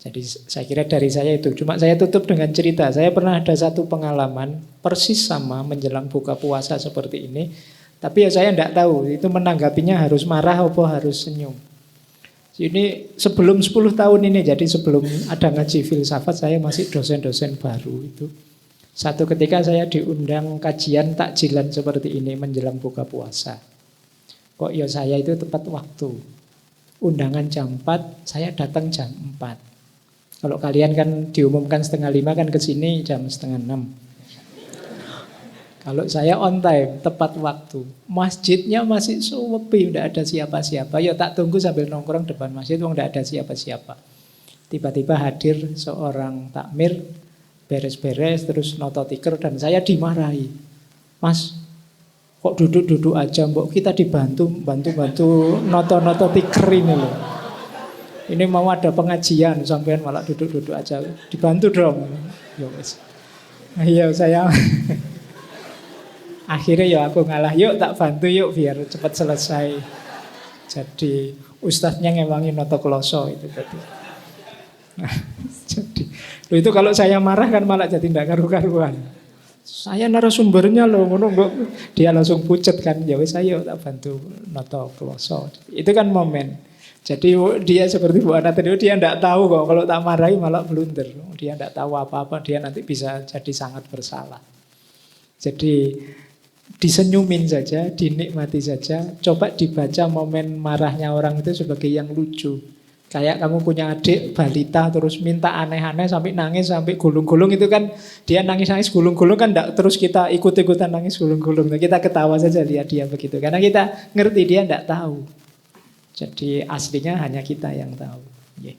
Jadi saya kira dari saya itu. Cuma saya tutup dengan cerita. Saya pernah ada satu pengalaman persis sama menjelang buka puasa seperti ini. Tapi ya saya tidak tahu itu menanggapinya harus marah atau harus senyum. Ini sebelum 10 tahun ini, jadi sebelum ada ngaji filsafat, saya masih dosen-dosen baru itu. Satu ketika saya diundang kajian takjilan seperti ini menjelang buka puasa. Kok ya saya itu tepat waktu. Undangan jam 4, saya datang jam 4. Kalau kalian kan diumumkan 4:30 kan ke sini jam 5:30. Kalau saya on time, tepat waktu. Masjidnya masih sepi, tidak ada siapa-siapa. Ya tak tunggu sambil nongkrong depan masjid, wong tidak ada siapa-siapa. Tiba-tiba hadir seorang takmir, beres-beres, terus noto tiker, dan saya dimarahi. Mas, kok duduk-duduk aja, mbok kita dibantu noto-noto tiker ini loh. Ini mau ada pengajian, sampean malah duduk-duduk aja. Dibantu dong. Ya wis. Iya saya. Akhirnya ya aku ngalah. Yuk tak bantu yuk biar cepat selesai. Jadi ustadznya ngewangi noto kloso itu tadi. Nah, jadi itu kalau saya marah kan malah jadi tidak karu-karuan. Saya narasumbernya loh, dia langsung pucet kan. Ya wis ayo tak bantu noto kloso. Itu kan momen. Jadi dia seperti Bu Ana tadi, dia tidak tahu kok kalau tak marahi malah blunder. Dia tidak tahu apa-apa, dia nanti bisa jadi sangat bersalah. Jadi disenyumin saja, dinikmati saja. Coba dibaca momen marahnya orang itu sebagai yang lucu. Kayak kamu punya adik balita terus minta aneh-aneh sampai nangis, sampai gulung-gulung itu kan dia nangis-nangis gulung-gulung kan enggak terus kita ikut-ikutan nangis gulung-gulung. Kita ketawa saja lihat dia begitu. Karena kita ngerti dia enggak tahu. Jadi aslinya hanya kita yang tahu. Yeah.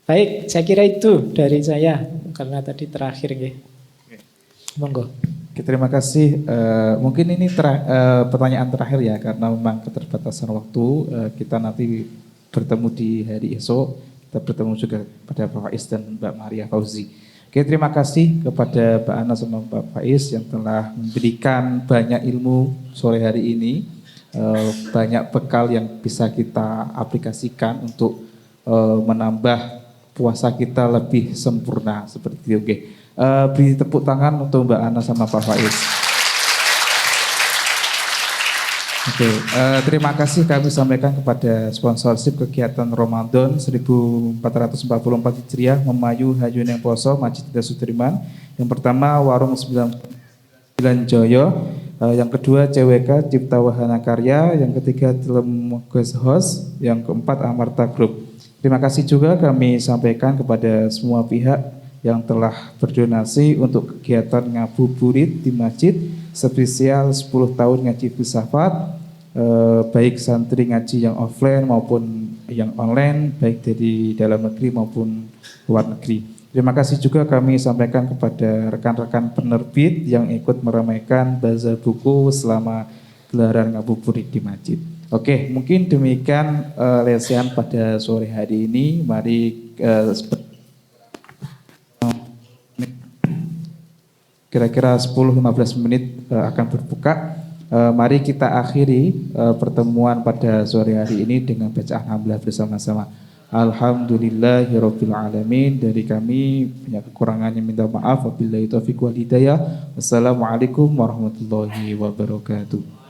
Baik, saya kira itu dari saya karena tadi terakhir ya. Monggo. Oke, terima kasih. Mungkin ini pertanyaan terakhir ya karena memang keterbatasan waktu. Kita nanti bertemu di hari esok. Kita bertemu juga pada Pak Faiz dan Mbak Maria Fauzi. Oke, terima kasih kepada Mbak Ana sama Mbak Faiz yang telah memberikan banyak ilmu sore hari ini. Banyak bekal yang bisa kita aplikasikan untuk menambah puasa kita lebih sempurna seperti itu. Oke. Beri tepuk tangan untuk Mbak Ana sama Pak Faiz. Oke, terima kasih kami sampaikan kepada sponsorship kegiatan Ramadan 1444 Hijriah Memayu Hayuning Poso Masjid Sudirman. Yang pertama Warung 99 Joyo. Yang kedua CWK Cipta Wahana Karya, yang ketiga Telem Guest House, yang keempat Amarta Group. Terima kasih juga kami sampaikan kepada semua pihak yang telah berdonasi untuk kegiatan ngabuburit di masjid spesial 10 tahun ngaji filsafat, baik santri ngaji yang offline maupun yang online, baik dari dalam negeri maupun luar negeri. Terima kasih juga kami sampaikan kepada rekan-rekan penerbit yang ikut meramaikan bazar buku selama gelaran ngabuburit di masjid. Oke, mungkin demikian lesehan pada sore hari ini. Mari kira-kira 10-15 menit akan berbuka. Mari kita akhiri pertemuan pada sore hari ini dengan bacaan hamdalah bersama-sama. Alhamdulillahirabbil alamin. Dari kami punya kekurangannya minta maaf. Wabillahi taufiq wal hidayah. Wassalamualaikum warahmatullahi wabarakatuh.